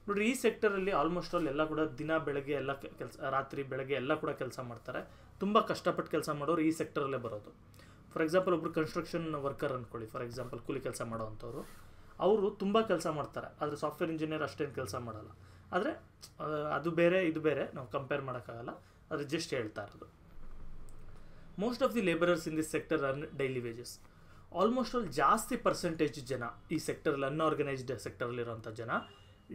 ನೋಡಿರಿ, ಈ ಸೆಕ್ಟರಲ್ಲಿ ಆಲ್ಮೋಸ್ಟ್ ಆಲ್ ಎಲ್ಲ ಕೂಡ ದಿನ ಬೆಳಗ್ಗೆ ಎಲ್ಲ ಕೆಲಸ, ರಾತ್ರಿ ಬೆಳಗ್ಗೆ ಎಲ್ಲ ಕೂಡ ಕೆಲಸ ಮಾಡ್ತಾರೆ. ತುಂಬ ಕಷ್ಟಪಟ್ಟು ಕೆಲಸ ಮಾಡೋರು ಈ ಸೆಕ್ಟರಲ್ಲೇ ಬರೋದು. ಫಾರ್ ಎಕ್ಸಾಂಪಲ್ ಒಬ್ಬರು ಕನ್ಸ್ಟ್ರಕ್ಷನ್ ವರ್ಕರ್ ಅಂದ್ಕೊಳ್ಳಿ, ಫಾರ್ ಎಕ್ಸಾಂಪಲ್ ಕೂಲಿ ಕೆಲಸ ಮಾಡೋವಂಥವ್ರು, ಅವರು ತುಂಬ ಕೆಲಸ ಮಾಡ್ತಾರೆ. ಆದರೆ ಸಾಫ್ಟ್ವೇರ್ ಇಂಜಿನಿಯರ್ ಅಷ್ಟೇನು ಕೆಲಸ ಮಾಡಲ್ಲ. ಆದರೆ ಅದು ಬೇರೆ ಇದು ಬೇರೆ, ನಾವು ಕಂಪೇರ್ ಮಾಡೋಕ್ಕಾಗಲ್ಲ. ಅದು ಜಸ್ಟ್ ಹೇಳ್ತಾ ಇರೋದು. Most of the labourers in this sector earn daily wages. Almost all ಜಾಸ್ತಿ ಪರ್ಸೆಂಟೇಜ್ ಜನ ಈ ಸೆಕ್ಟರಲ್ಲಿ, ಅನ್ಆರ್ಗನೈಸ್ಡ್ ಸೆಕ್ಟರಲ್ಲಿರೋಂಥ ಜನ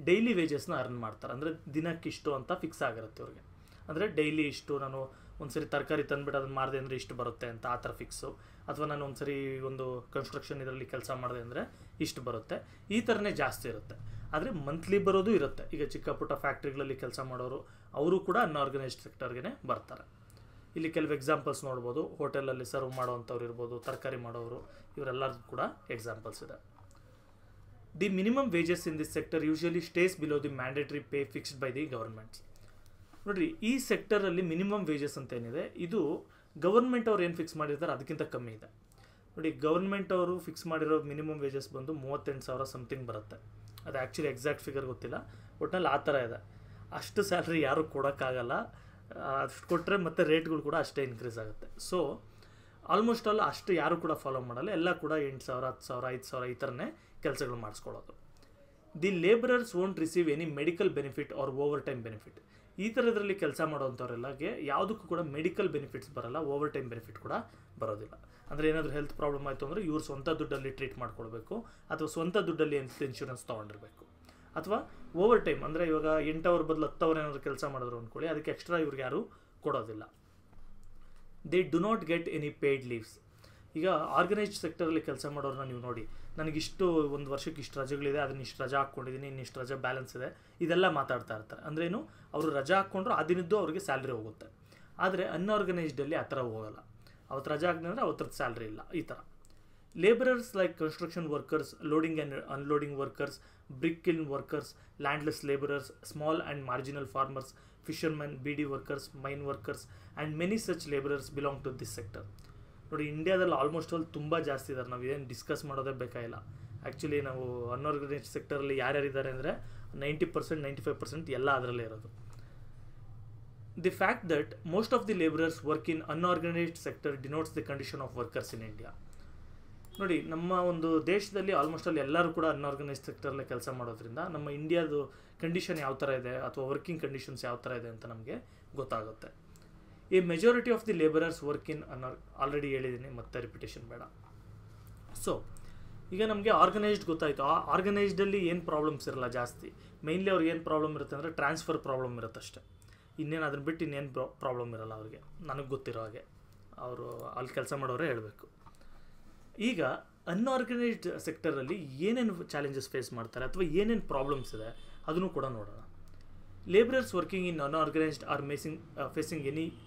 ಡೈಲಿ ವೇಜಸ್ನ ಅರ್ನ್ ಮಾಡ್ತಾರೆ. ಅಂದರೆ ದಿನಕ್ಕಿಷ್ಟು ಅಂತ ಫಿಕ್ಸ್ ಆಗಿರುತ್ತೆ ಅವ್ರಿಗೆ. ಅಂದರೆ ಡೈಲಿ ಇಷ್ಟು, ನಾನು ಒಂದ್ಸರಿ ತರಕಾರಿ ತಂದುಬಿಟ್ಟು ಅದನ್ನು ಮಾರಿದೆ ಅಂದರೆ ಇಷ್ಟು ಬರುತ್ತೆ ಅಂತ ಆ ಥರ ಫಿಕ್ಸು. ಅಥವಾ ನಾನು ಒಂದ್ಸರಿ ಒಂದು ಕನ್ಸ್ಟ್ರಕ್ಷನ್ ಇದರಲ್ಲಿ ಕೆಲಸ ಮಾಡಿದೆ ಅಂದರೆ ಇಷ್ಟು ಬರುತ್ತೆ, ಈ ಥರನೇ ಜಾಸ್ತಿ ಇರುತ್ತೆ. ಆದರೆ ಮಂತ್ಲಿ ಬರೋದು ಇರುತ್ತೆ. ಈಗ ಚಿಕ್ಕ ಪುಟ್ಟ ಫ್ಯಾಕ್ಟ್ರಿಗಳಲ್ಲಿ ಕೆಲಸ ಮಾಡೋರು ಅವರು ಕೂಡ ಅನ್ಆರ್ಗನೈಸ್ಡ್ ಸೆಕ್ಟರ್ಗೆ ಬರ್ತಾರೆ. ಇಲ್ಲಿ ಕೆಲವು ಎಕ್ಸಾಂಪಲ್ಸ್ ನೋಡ್ಬೋದು. ಹೋಟೆಲಲ್ಲಿ ಸರ್ವ್ ಮಾಡೋವಂಥವ್ರು ಇರ್ಬೋದು, ತರಕಾರಿ ಮಾಡೋರು, ಇವರೆಲ್ಲರೂ ಕೂಡ ಎಕ್ಸಾಂಪಲ್ಸ್ ಇದೆ. The minimum wages in this sector usually stays below the mandatory pay fixed by the governments. ನೋಡಿರಿ, ಈ ಸೆಕ್ಟರಲ್ಲಿ ಮಿನಿಮಮ್ ವೇಜಸ್ ಅಂತ ಏನಿದೆ, ಇದು ಗವರ್ಮೆಂಟ್ ಅವ್ರು ಏನು ಫಿಕ್ಸ್ ಮಾಡಿರ್ತಾರೆ ಅದಕ್ಕಿಂತ ಕಮ್ಮಿ ಇದೆ. ನೋಡಿ, ಗವರ್ಮೆಂಟ್ ಅವರು ಫಿಕ್ಸ್ ಮಾಡಿರೋ ಮಿನಿಮಮ್ ವೇಜಸ್ ಬಂದು 38,000 ಸಮಥಿಂಗ್ ಬರುತ್ತೆ. ಅದು ಆ್ಯಕ್ಚುಲಿ ಎಕ್ಸಾಕ್ಟ್ ಫಿಗರ್ ಗೊತ್ತಿಲ್ಲ, ಒಟ್ಟಿನಲ್ಲಿ ಆ ಥರ ಇದೆ. ಅಷ್ಟು ಸ್ಯಾಲ್ರಿ ಯಾರೂ ಕೊಡೋಕ್ಕಾಗಲ್ಲ. ಅಷ್ಟು ಕೊಟ್ಟರೆ ಮತ್ತು ರೇಟ್ಗಳು ಕೂಡ ಅಷ್ಟೇ ಇನ್ಕ್ರೀಸ್ ಆಗುತ್ತೆ. ಸೊ ಆಲ್ಮೋಸ್ಟ್ ಆಲ್ ಅಷ್ಟು ಯಾರು ಕೂಡ ಫಾಲೋ ಮಾಡಲ್ಲ. ಎಲ್ಲ ಕೂಡ 8,000, 10,000, 5,000 ಈ ಥರನೇ ಕೆಲಸಗಳು ಮಾಡಿಸ್ಕೊಳ್ಳೋದು. The labourers won't receive any medical benefit or overtime benefit. ಈ ಥರದ್ರಲ್ಲಿ ಕೆಲಸ ಮಾಡೋವಂಥವ್ರೆಲ್ಲಗೆ ಯಾವುದಕ್ಕೂ ಕೂಡ ಮೆಡಿಕಲ್ ಬೆನಿಫಿಟ್ಸ್ ಬರೋಲ್ಲ, ಓವರ್ ಟೈಮ್ ಬೆನಿಫಿಟ್ ಕೂಡ ಬರೋದಿಲ್ಲ. ಅಂದರೆ ಏನಾದರೂ ಹೆಲ್ತ್ ಪ್ರಾಬ್ಲಮ್ ಆಯಿತು ಅಂದರೆ ಇವ್ರು ಸ್ವಂತ ದುಡ್ಡಲ್ಲಿ ಟ್ರೀಟ್ ಮಾಡ್ಕೊಳ್ಬೇಕು, ಅಥವಾ ಸ್ವಂತ ದುಡ್ಡಲ್ಲಿ ಇನ್ಶೂರೆನ್ಸ್ ತೊಗೊಂಡಿರಬೇಕು. ಅಥವಾ ಓವರ್ ಟೈಮ್ ಅಂದರೆ ಇವಾಗ 8 hour ಬದಲು 10 hour ಏನಾದರೂ ಕೆಲಸ ಮಾಡಿದ್ರು ಅಂದ್ಕೊಳ್ಳಿ, ಅದಕ್ಕೆ ಎಕ್ಸ್ಟ್ರಾ ಇವ್ರಿಗೆ ಯಾರೂ ಕೊಡೋದಿಲ್ಲ. They do not get any paid leaves. ಈಗ ಆರ್ಗನೈಸ್ಡ್ ಸೆಕ್ಟರಲ್ಲಿ ಕೆಲಸ ಮಾಡೋರನ್ನ ನೀವು ನೋಡಿ, ನನಗಿಷ್ಟು ಒಂದು ವರ್ಷಕ್ಕೆ ಇಷ್ಟು ರಜೆಗಳಿದೆ, ಅದನ್ನ ಇಷ್ಟು ರಜಾ ಹಾಕ್ಕೊಂಡಿದ್ದೀನಿ, ಇನ್ನಿಷ್ಟು ರಜೆ ಬ್ಯಾಲೆನ್ಸ್ ಇದೆ, ಇದೆಲ್ಲ ಮಾತಾಡ್ತಾ ಇರ್ತಾರೆ. ಅಂದ್ರೇನು, ಅವರು ರಜಾ ಹಾಕ್ಕೊಂಡ್ರು ಆ ದಿನದ್ದು ಅವ್ರಿಗೆ ಸ್ಯಾಲ್ರಿ ಹೋಗುತ್ತೆ. ಆದರೆ ಅನ್ಆರ್ಗನೈಸ್ಡಲ್ಲಿ ಆ ಥರ ಹೋಗಲ್ಲ. ಅವತ್ತು ರಜಾ ಹಾಕಿದ್ರೆ ಅವತ್ತರದ್ದು ಸ್ಯಾಲ್ರಿ ಇಲ್ಲ, ಈ ಥರ. Labourers like construction workers, loading and unloading workers, brick kiln workers, landless labourers, small and marginal farmers, fishermen, beedi workers, mine workers and many such labourers belong to this sector. ನೋಡಿ, ಇಂಡಿಯಾದಲ್ಲಿ ಆಲ್ಮೋಸ್ಟ್ ಆಲ್ ತುಂಬ ಜಾಸ್ತಿ ಇದ್ದಾರೆ. ನಾವು ಏನು discuss ಮಾಡೋದೇ ಬೇಕಾಗಿಲ್ಲ. Actually ನಾವು ಅನ್ಆರ್ಗನೈಸ್ಡ್ ಸೆಕ್ಟರಲ್ಲಿ ಯಾರ್ಯಾರಿದ್ದಾರೆ ಅಂದರೆ 90%, 95% ಎಲ್ಲ ಅದರಲ್ಲೇ ಇರೋದು. The fact that most of the labourers work in unorganised sector denotes the condition of workers in India. ನೋಡಿ, ನಮ್ಮ ಒಂದು ದೇಶದಲ್ಲಿ ಆಲ್ಮೋಸ್ಟ್ ಆಲ್ ಎಲ್ಲರೂ ಕೂಡ ಅನ್ಆರ್ಗನೈಸ್ಡ್ ಸೆಕ್ಟರಲ್ಲೇ ಕೆಲಸ ಮಾಡೋದ್ರಿಂದ ನಮ್ಮ ಇಂಡಿಯಾದು ಕಂಡೀಷನ್ ಯಾವ ಥರ ಇದೆ ಅಥವಾ ವರ್ಕಿಂಗ್ ಕಂಡೀಷನ್ಸ್ ಯಾವ ಥರ ಇದೆ ಅಂತ ನಮಗೆ ಗೊತ್ತಾಗುತ್ತೆ. A majority of the labourers work in already ಹೇಳಿದ್ದೀನಿ, ಮತ್ತೆ ರಿಪಿಟೇಷನ್ ಬೇಡ. ಸೊ ಈಗ ನಮಗೆ ಆರ್ಗನೈಸ್ಡ್ ಗೊತ್ತಾಯಿತು. ಆ ಆರ್ಗನೈಸ್ಡಲ್ಲಿ ಏನು ಪ್ರಾಬ್ಲಮ್ಸ್ ಇರಲ್ಲ ಜಾಸ್ತಿ. ಮೇಯ್ನ್ಲಿ ಅವ್ರಿಗೆ ಏನು ಪ್ರಾಬ್ಲಮ್ ಇರುತ್ತೆ ಅಂದರೆ ಟ್ರಾನ್ಸ್ಫರ್ ಪ್ರಾಬ್ಲಮ್ ಇರುತ್ತೆ ಅಷ್ಟೇ. ಇನ್ನೇನು ಅದನ್ನ ಬಿಟ್ಟು ಇನ್ನೇನು ಪ್ರಾಬ್ಲಮ್ ಇರಲ್ಲ ಅವ್ರಿಗೆ, ನನಗೆ ಗೊತ್ತಿರೋ ಹಾಗೆ. ಅವರು ಅಲ್ಲಿ ಕೆಲಸ ಮಾಡೋರೇ ಹೇಳಬೇಕು. ಈಗ ಅನ್ಆರ್ಗನೈಸ್ಡ್ ಸೆಕ್ಟರಲ್ಲಿ ಏನೇನು ಚಾಲೆಂಜಸ್ ಫೇಸ್ ಮಾಡ್ತಾರೆ ಅಥವಾ ಏನೇನು ಪ್ರಾಬ್ಲಮ್ಸ್ ಇದೆ ಅದನ್ನು ಕೂಡ ನೋಡೋಣ. Labourers working in unorganised are facing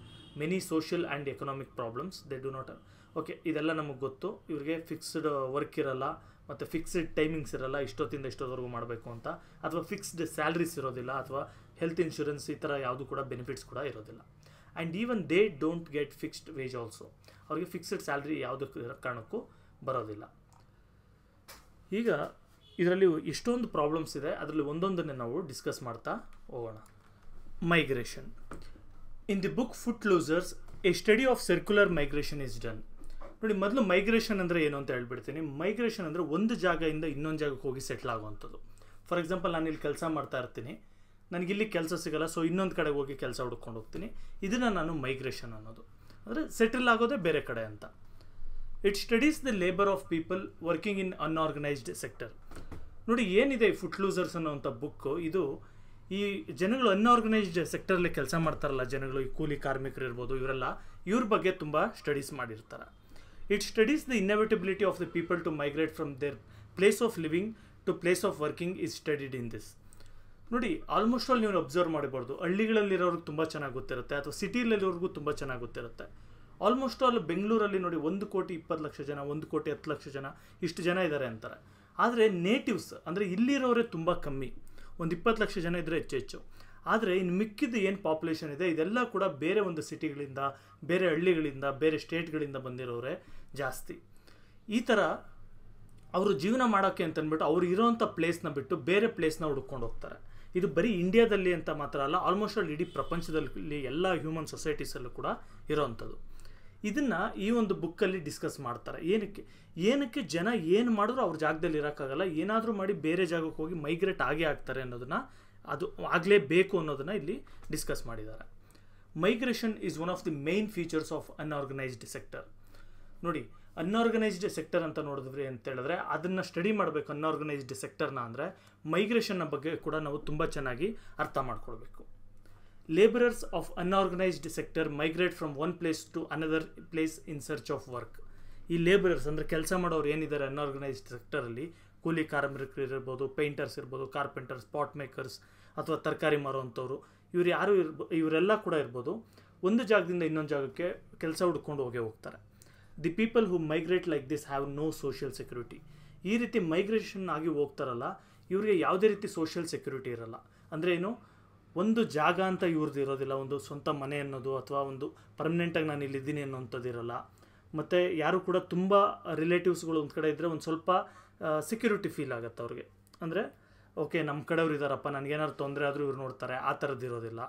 many social and economic problems. They do not okay, ಇದೆಲ್ಲ ನಮಗೆ ಗೊತ್ತು. ಇವ್ರಿಗೆ ಫಿಕ್ಸ್ಡ್ ವರ್ಕ್ ಇರಲ್ಲ ಮತ್ತು ಫಿಕ್ಸ್ಡ್ ಟೈಮಿಂಗ್ಸ್ ಇರಲ್ಲ, ಇಷ್ಟೊತ್ತಿಂದ ಇಷ್ಟೊತ್ತವರೆಗೂ ಮಾಡಬೇಕು ಅಂತ, ಅಥವಾ ಫಿಕ್ಸ್ಡ್ ಸ್ಯಾಲ್ರೀಸ್ ಇರೋದಿಲ್ಲ, ಅಥವಾ ಹೆಲ್ತ್ ಇನ್ಶೂರೆನ್ಸ್ ಈ ಥರ ಯಾವುದು ಕೂಡ ಬೆನಿಫಿಟ್ಸ್ ಕೂಡ ಇರೋದಿಲ್ಲ. And even they don't get fixed wage also. ಅವ್ರಿಗೆ ಫಿಕ್ಸ್ಡ್ ಸ್ಯಾಲ್ರಿ ಯಾವುದೇ ಕಾರಣಕ್ಕೂ ಬರೋದಿಲ್ಲ. ಈಗ ಇದರಲ್ಲಿ ಎಷ್ಟೊಂದು ಪ್ರಾಬ್ಲಮ್ಸ್ ಇದೆ, ಅದರಲ್ಲಿ ಒಂದೊಂದನ್ನೇ ನಾವು ಡಿಸ್ಕಸ್ ಮಾಡ್ತಾ ಹೋಗೋಣ. Migration. In the book foot losers A study of circular migration is done. ನೋಡಿ, ಮೊದಲು ಮೈಗ್ರೇಷನ್ ಅಂದರೆ ಏನು ಅಂತ ಹೇಳ್ಬಿಡ್ತೀನಿ. ಮೈಗ್ರೇಷನ್ ಅಂದರೆ ಒಂದು ಜಾಗದಿಂದ ಇನ್ನೊಂದು ಜಾಗಕ್ಕೆ ಹೋಗಿ ಸೆಟ್ಲ್ ಆಗುವಂಥದ್ದು. ಫಾರ್ ಎಕ್ಸಾಂಪಲ್, ನಾನು ಇಲ್ಲಿ ಕೆಲಸ ಮಾಡ್ತಾ ಇರ್ತೀನಿ, ನನಗಿಲ್ಲಿ ಕೆಲಸ ಸಿಗಲ್ಲ, ಸೊ ಇನ್ನೊಂದು ಕಡೆಗೆ ಹೋಗಿ ಕೆಲಸ ಹುಡ್ಕೊಂಡು ಹೋಗ್ತೀನಿ. ಇದನ್ನು ನಾನು ಮೈಗ್ರೇಷನ್ ಅನ್ನೋದು. ಅಂದರೆ ಸೆಟಲ್ ಆಗೋದೇ ಬೇರೆ ಕಡೆ ಅಂತ. It studies the labour of people working in unorganised sector. ನೋಡಿ, ಏನಿದೆ ಫುಟ್ ಲೂಸರ್ಸ್ ಅನ್ನೋವಂಥ ಬುಕ್ಕು, ಇದು ಈ ಜನಗಳು ಅನ್ಆರ್ಗನೈಸ್ಡ್ ಸೆಕ್ಟರಲ್ಲಿ ಕೆಲಸ ಮಾಡ್ತಾರಲ್ಲ ಜನಗಳು, ಈ ಕೂಲಿ ಕಾರ್ಮಿಕರು ಇರ್ಬೋದು, ಇವ್ರ ಬಗ್ಗೆ ತುಂಬ ಸ್ಟಡೀಸ್ ಮಾಡಿರ್ತಾರೆ. It studies the inevitability of the people to migrate from their place of living to place of working is studied in this. ನೋಡಿ, ಆಲ್ಮೋಸ್ಟ್ ಆಲ್ ನೀವು ಅಬ್ಸರ್ವ್ ಮಾಡಬಾರ್ದು, ಹಳ್ಳಿಗಳಲ್ಲಿರೋರ್ಗೆ ತುಂಬ ಚೆನ್ನಾಗಿ ಗೊತ್ತಿರುತ್ತೆ, ಅಥವಾ ಸಿಟಿಯಲ್ಲಿರೋರ್ಗೂ ತುಂಬ ಚೆನ್ನಾಗಿ ಗೊತ್ತಿರುತ್ತೆ. ಆಲ್ಮೋಸ್ಟ್ ಆಲ್ ಬೆಂಗಳೂರಲ್ಲಿ ನೋಡಿ 1,20,00,000 ಜನ, 1,10,00,000 ಜನ, ಇಷ್ಟು ಜನ ಇದ್ದಾರೆ ಅಂತಾರೆ. ಆದರೆ ನೇಟಿವ್ಸ್ ಅಂದರೆ ಇಲ್ಲಿರೋರೇ ತುಂಬ ಕಮ್ಮಿ, 20,00,000 ಜನ ಇದ್ದರೆ ಹೆಚ್ಚು. ಆದರೆ ಇನ್ನು ಮಿಕ್ಕಿದ್ದು ಏನು ಪಾಪ್ಯುಲೇಷನ್ ಇದೆ, ಇದೆಲ್ಲ ಕೂಡ ಬೇರೆ ಒಂದು ಸಿಟಿಗಳಿಂದ, ಬೇರೆ ಹಳ್ಳಿಗಳಿಂದ, ಬೇರೆ ಸ್ಟೇಟ್ಗಳಿಂದ ಬಂದಿರೋರೇ ಜಾಸ್ತಿ. ಈ ಥರ ಅವರು ಜೀವನ ಮಾಡೋಕ್ಕೆ ಅಂತಂದ್ಬಿಟ್ಟು ಅವ್ರು ಇರೋವಂಥ ಪ್ಲೇಸ್ನ ಬಿಟ್ಟು ಬೇರೆ ಪ್ಲೇಸ್ನ ಹುಡ್ಕೊಂಡು ಹೋಗ್ತಾರೆ. ಇದು ಬರೀ ಇಂಡಿಯಾದಲ್ಲಿ ಅಂತ ಮಾತ್ರ ಅಲ್ಲ, ಆಲ್ಮೋಸ್ಟ್ ಆಲ್ ಇಡೀ ಪ್ರಪಂಚದಲ್ಲಿ ಎಲ್ಲ ಹ್ಯೂಮನ್ ಸೊಸೈಟೀಸಲ್ಲೂ ಕೂಡ ಇರೋವಂಥದ್ದು. ಇದನ್ನು ಈ ಒಂದು ಬುಕ್ಕಲ್ಲಿ ಡಿಸ್ಕಸ್ ಮಾಡ್ತಾರೆ. ಏನಕ್ಕೆ ಜನ ಏನು ಮಾಡಿದ್ರು ಅವ್ರ ಜಾಗದಲ್ಲಿ ಇರೋಕ್ಕಾಗಲ್ಲ, ಏನಾದರೂ ಮಾಡಿ ಬೇರೆ ಜಾಗಕ್ಕೆ ಹೋಗಿ ಮೈಗ್ರೇಟ್ ಆಗೇ ಆಗ್ತಾರೆ ಅನ್ನೋದನ್ನು, ಅದು ಆಗಲೇಬೇಕು ಅನ್ನೋದನ್ನು ಇಲ್ಲಿ ಡಿಸ್ಕಸ್ ಮಾಡಿದ್ದಾರೆ. Migration is one of the main features of unorganised sector. ನೋಡಿ, ಅನ್ಆರ್ಗನೈಸ್ಡ್ ಸೆಕ್ಟರ್ ಅಂತ ನೋಡಿದ್ವಿ ಅಂತ ಹೇಳಿದ್ರೆ, ಅದನ್ನು ಸ್ಟಡಿ ಮಾಡಬೇಕು ಅನ್ಆರ್ಗನೈಸ್ಡ್ ಸೆಕ್ಟರ್ನ ಅಂದರೆ ಮೈಗ್ರೇಷನ್ನ ಬಗ್ಗೆ ಕೂಡ ನಾವು ತುಂಬ ಚೆನ್ನಾಗಿ ಅರ್ಥ ಮಾಡ್ಕೊಳ್ಬೇಕು. Labourers of unorganised sector migrate from one place to another place in search of work. ಈ ಲೇಬರರ್ಸ್ ಅಂದರೆ ಕೆಲಸ ಮಾಡೋರು ಏನಿದ್ದಾರೆ ಅನ್ಆರ್ಗನೈಸ್ಡ್ ಸೆಕ್ಟರಲ್ಲಿ, ಕೂಲಿ ಕಾರ್ಮಿಕರು ಇರ್ಬೋದು, ಪೇಂಟರ್ಸ್ ಇರ್ಬೋದು, ಕಾರ್ಪೆಂಟರ್ಸ್, ಪಾಟ್ ಮೇಕರ್ಸ್, ಅಥವಾ ತರಕಾರಿ ಮಾರುವಂಥವ್ರು, ಇವರೆಲ್ಲ ಕೂಡ ಇರ್ಬೋದು, ಒಂದು ಜಾಗದಿಂದ ಇನ್ನೊಂದು ಜಾಗಕ್ಕೆ ಕೆಲಸ ಹುಡ್ಕೊಂಡು ಹೋಗ್ತಾರೆ. The people who migrate like this have no social security. ಈ ರೀತಿ ಮೈಗ್ರೇಷನ್ ಆಗಿ ಹೋಗ್ತಾರಲ್ಲ, ಇವರಿಗೆ ಯಾವುದೇ ರೀತಿ ಸೋಷಿಯಲ್ ಸೆಕ್ಯೂರಿಟಿ ಇರಲ್ಲ. ಅಂದರೆ ಏನು, ಒಂದು ಜಾಗ ಅಂತ ಇವ್ರದ್ದು ಇರೋದಿಲ್ಲ, ಒಂದು ಸ್ವಂತ ಮನೆ ಅನ್ನೋದು, ಅಥವಾ ಒಂದು ಪರ್ಮನೆಂಟಾಗಿ ನಾನು ಇಲ್ಲಿದ್ದೀನಿ ಅನ್ನೋಂಥದ್ದು ಇರಲ್ಲ. ಮತ್ತು ಯಾರು ಕೂಡ ತುಂಬ ರಿಲೇಟಿವ್ಸ್ಗಳು ಒಂದು ಕಡೆ ಇದ್ದರೆ ಒಂದು ಸ್ವಲ್ಪ ಸೆಕ್ಯೂರಿಟಿ ಫೀಲ್ ಆಗುತ್ತೆ ಅವ್ರಿಗೆ. ಅಂದರೆ ಓಕೆ, ನಮ್ಮ ಕಡೆಯವ್ರು ಇದ್ದಾರಪ್ಪ, ನನಗೇನಾದ್ರು ತೊಂದರೆ ಆದರೂ ಇವ್ರು ನೋಡ್ತಾರೆ, ಆ ಥರದ್ದು ಇರೋದಿಲ್ಲ.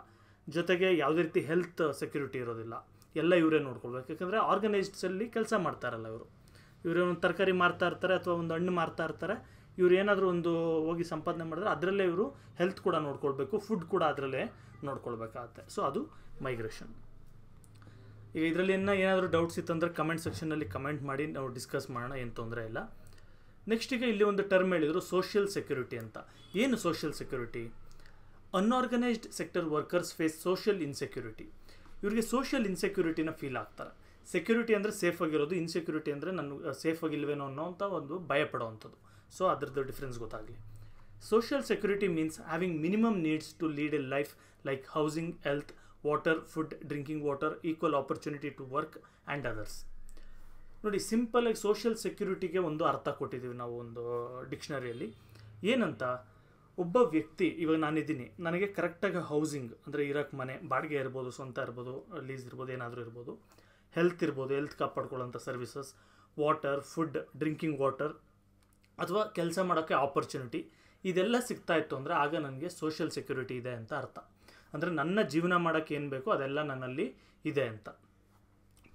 ಜೊತೆಗೆ ಯಾವುದೇ ರೀತಿ ಹೆಲ್ತ್ ಸೆಕ್ಯೂರಿಟಿ ಇರೋದಿಲ್ಲ, ಎಲ್ಲ ಇವರೇ ನೋಡ್ಕೊಳ್ಬೇಕು. ಯಾಕಂದರೆ ಆರ್ಗನೈಸ್ಡ್ಸಲ್ಲಿ ಕೆಲಸ ಮಾಡ್ತಾರಲ್ಲ ಇವರು ಒಂದು ತರಕಾರಿ ಮಾರ್ತಾ ಇರ್ತಾರೆ ಅಥವಾ ಒಂದು ಹಣ್ಣು ಮಾರ್ತಾ ಇರ್ತಾರೆ. ಇವ್ರು ಏನಾದರೂ ಒಂದು ಹೋಗಿ ಸಂಪಾದನೆ ಮಾಡಿದ್ರೆ ಅದರಲ್ಲೇ ಇವರು ಹೆಲ್ತ್ ಕೂಡ ನೋಡ್ಕೊಳ್ಬೇಕು, ಫುಡ್ ಕೂಡ ಅದರಲ್ಲೇ ನೋಡ್ಕೊಳ್ಬೇಕಾಗತ್ತೆ. ಸೊ ಅದು ಮೈಗ್ರೇಷನ್. ಈಗ ಇದರಲ್ಲಿ ಏನಾದರೂ ಡೌಟ್ಸ್ ಇತ್ತಂದರೆ ಕಮೆಂಟ್ ಸೆಕ್ಷನಲ್ಲಿ ಕಮೆಂಟ್ ಮಾಡಿ, ನಾವು ಡಿಸ್ಕಸ್ ಮಾಡೋಣ, ಏನು ತೊಂದರೆ ಇಲ್ಲ. ನೆಕ್ಸ್ಟ್ ಈಗ ಇಲ್ಲಿ ಒಂದು ಟರ್ಮ್ ಹೇಳಿದರು, ಸೋಷಿಯಲ್ ಸೆಕ್ಯೂರಿಟಿ ಅಂತ. ಏನು social security? Unorganised sector workers face social insecurity. ಇವರಿಗೆ ಸೋಷಿಯಲ್ ಇನ್ಸೆಕ್ಯೂರಿಟಿನ ಫೀಲ್ ಆಗ್ತಾರೆ. ಸೆಕ್ಯೂರಿಟಿ ಅಂದರೆ ಸೇಫ್ ಆಗಿರೋದು, ಇನ್ಸೆಕ್ಯೂರಿಟಿ ಅಂದರೆ ನಾನು ಸೇಫ್ ಆಗಿಲ್ವೇನೋ ಅನ್ನೋಂಥ ಒಂದು ಭಯ ಪಡೋವಂಥದ್ದು. ಸೊ ಅದರದ್ದು ಡಿಫ್ರೆನ್ಸ್ ಗೊತ್ತಾಗಲಿ. Social security means having minimum needs to lead a life like housing, health, water, food, drinking water, equal opportunity to work and others. ನೋಡಿ, ಸಿಂಪಲಾಗಿ ಸೋಷಿಯಲ್ ಸೆಕ್ಯೂರಿಟಿಗೆ ಒಂದು ಅರ್ಥ ಕೊಟ್ಟಿದ್ದೀವಿ ನಾವು ಒಂದು ಡಿಕ್ಷನರಿಯಲ್ಲಿ. ಏನಂತ, ಒಬ್ಬ ವ್ಯಕ್ತಿ, ಇವಾಗ ನಾನಿದ್ದೀನಿ, ನನಗೆ ಕರೆಕ್ಟಾಗಿ ಹೌಸಿಂಗ್ ಅಂದರೆ ಇರೋಕ್ಕೆ ಮನೆ, ಬಾಡಿಗೆ ಇರ್ಬೋದು, ಸ್ವಂತ ಇರ್ಬೋದು, ಲೀಸ್ ಇರ್ಬೋದು, ಏನಾದರೂ ಇರ್ಬೋದು, ಹೆಲ್ತ್ ಇರ್ಬೋದು, ಹೆಲ್ತ್ ಕಾಪಾಡ್ಕೊಳ್ಳೋಂಥ services, water, food, drinking water, ಅಥವಾ ಕೆಲಸ ಮಾಡೋಕ್ಕೆ ಆಪರ್ಚುನಿಟಿ, ಇದೆಲ್ಲ ಸಿಗ್ತಾಯಿತ್ತು ಅಂದರೆ ಆಗ ನನಗೆ ಸೋಷಿಯಲ್ ಸೆಕ್ಯೂರಿಟಿ ಇದೆ ಅಂತ ಅರ್ಥ. ಅಂದರೆ ನನ್ನ ಜೀವನ ಮಾಡೋಕ್ಕೆ ಏನು ಬೇಕೋ ಅದೆಲ್ಲ ನನ್ನಲ್ಲಿ ಇದೆ ಅಂತ.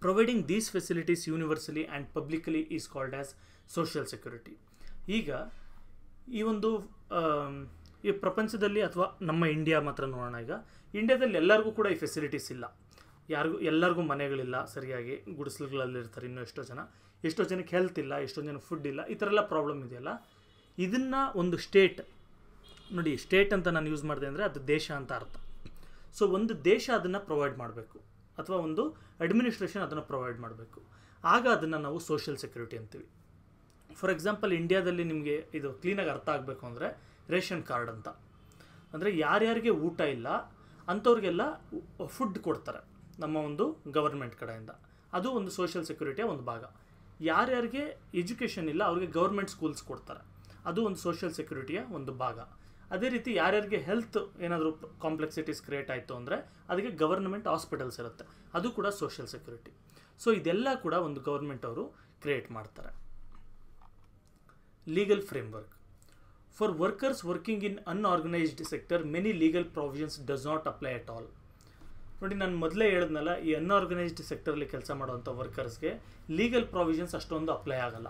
Providing these facilities universally and publicly is called as social security. ಈಗ ಈ ಒಂದು ಈ ಪ್ರಪಂಚದಲ್ಲಿ ಅಥವಾ ನಮ್ಮ ಇಂಡಿಯಾ ಮಾತ್ರ ನೋಡೋಣ. ಈಗ ಇಂಡಿಯಾದಲ್ಲಿ ಎಲ್ಲರಿಗೂ ಕೂಡ ಈ ಫೆಸಿಲಿಟೀಸ್ ಇಲ್ಲ. ಎಲ್ಲರಿಗೂ ಮನೆಗಳಿಲ್ಲ, ಸರಿಯಾಗಿ ಗುಡಿಸಲುಗಳಲ್ಲಿರ್ತಾರೆ. ಇನ್ನೂ ಎಷ್ಟೋ ಜನಕ್ಕೆ ಹೆಲ್ತ್ ಇಲ್ಲ, ಎಷ್ಟೋ ಜನಕ್ಕೆ ಫುಡ್ ಇಲ್ಲ, ಈ ಥರ ಎಲ್ಲ ಪ್ರಾಬ್ಲಮ್ ಇದೆಯಲ್ಲ. ಇದನ್ನು ಒಂದು ಸ್ಟೇಟ್ ನೋಡಿ, ಸ್ಟೇಟ್ ಅಂತ ನಾನು ಯೂಸ್ ಮಾಡಿದೆ ಅಂದರೆ ಅದು ದೇಶ ಅಂತ ಅರ್ಥ. ಸೊ ಒಂದು ದೇಶ ಅದನ್ನು ಪ್ರೊವೈಡ್ ಮಾಡಬೇಕು, ಅಥವಾ ಒಂದು ಅಡ್ಮಿನಿಸ್ಟ್ರೇಷನ್ ಅದನ್ನು ಪ್ರೊವೈಡ್ ಮಾಡಬೇಕು. ಆಗ ಅದನ್ನು ನಾವು ಸೋಷಿಯಲ್ ಸೆಕ್ಯೂರಿಟಿ ಅಂತೀವಿ. ಫಾರ್ ಎಕ್ಸಾಂಪಲ್, ಇಂಡಿಯಾದಲ್ಲಿ ನಿಮಗೆ ಇದು ಕ್ಲೀನಾಗಿ ಅರ್ಥ ಆಗಬೇಕು ಅಂದರೆ ರೇಷನ್ ಕಾರ್ಡ್ ಅಂತ. ಅಂದರೆ ಯಾರ್ಯಾರಿಗೆ ಊಟ ಇಲ್ಲ ಅಂಥವ್ರಿಗೆಲ್ಲ ಫುಡ್ ಕೊಡ್ತಾರೆ ನಮ್ಮ ಒಂದು ಗವರ್ಮೆಂಟ್ ಕಡೆಯಿಂದ. ಅದು ಒಂದು ಸೋಷಿಯಲ್ ಸೆಕ್ಯೂರಿಟಿಯ ಒಂದು ಭಾಗ. ಯಾರ್ಯಾರಿಗೆ ಎಜುಕೇಷನ್ ಇಲ್ಲ ಅವ್ರಿಗೆ ಗೌರ್ಮೆಂಟ್ ಸ್ಕೂಲ್ಸ್ ಕೊಡ್ತಾರೆ, ಅದು ಒಂದು ಸೋಷಿಯಲ್ ಸೆಕ್ಯೂರಿಟಿಯ ಒಂದು ಭಾಗ. ಅದೇ ರೀತಿ ಯಾರ್ಯಾರಿಗೆ ಹೆಲ್ತ್ ಏನಾದರೂ ಕಾಂಪ್ಲೆಕ್ಸಿಟೀಸ್ ಕ್ರಿಯೇಟ್ ಆಯಿತು ಅಂದರೆ ಅದಕ್ಕೆ ಗವರ್ನಮೆಂಟ್ ಹಾಸ್ಪಿಟಲ್ಸ್ ಇರುತ್ತೆ, ಅದು ಕೂಡ ಸೋಷಿಯಲ್ ಸೆಕ್ಯೂರಿಟಿ. ಸೊ ಇದೆಲ್ಲ ಕೂಡ ಒಂದು ಗೌರ್ಮೆಂಟ್ ಅವರು ಕ್ರಿಯೇಟ್ ಮಾಡ್ತಾರೆ. Legal framework for workers working in unorganised sector many legal provisions does not apply at all. ನೋಡಿ, ನಾನು ಮೊದಲೇ ಹೇಳಿದ್ನಲ್ಲ, ಈ ಅನ್ಆರ್ಗನೈಸ್ಡ್ ಸೆಕ್ಟರಲ್ಲಿ ಕೆಲಸ ಮಾಡುವಂಥ ವರ್ಕರ್ಸ್ಗೆ ಲೀಗಲ್ ಪ್ರೊವಿಷನ್ಸ್ ಅಷ್ಟೊಂದು ಅಪ್ಲೈ ಆಗಲ್ಲ.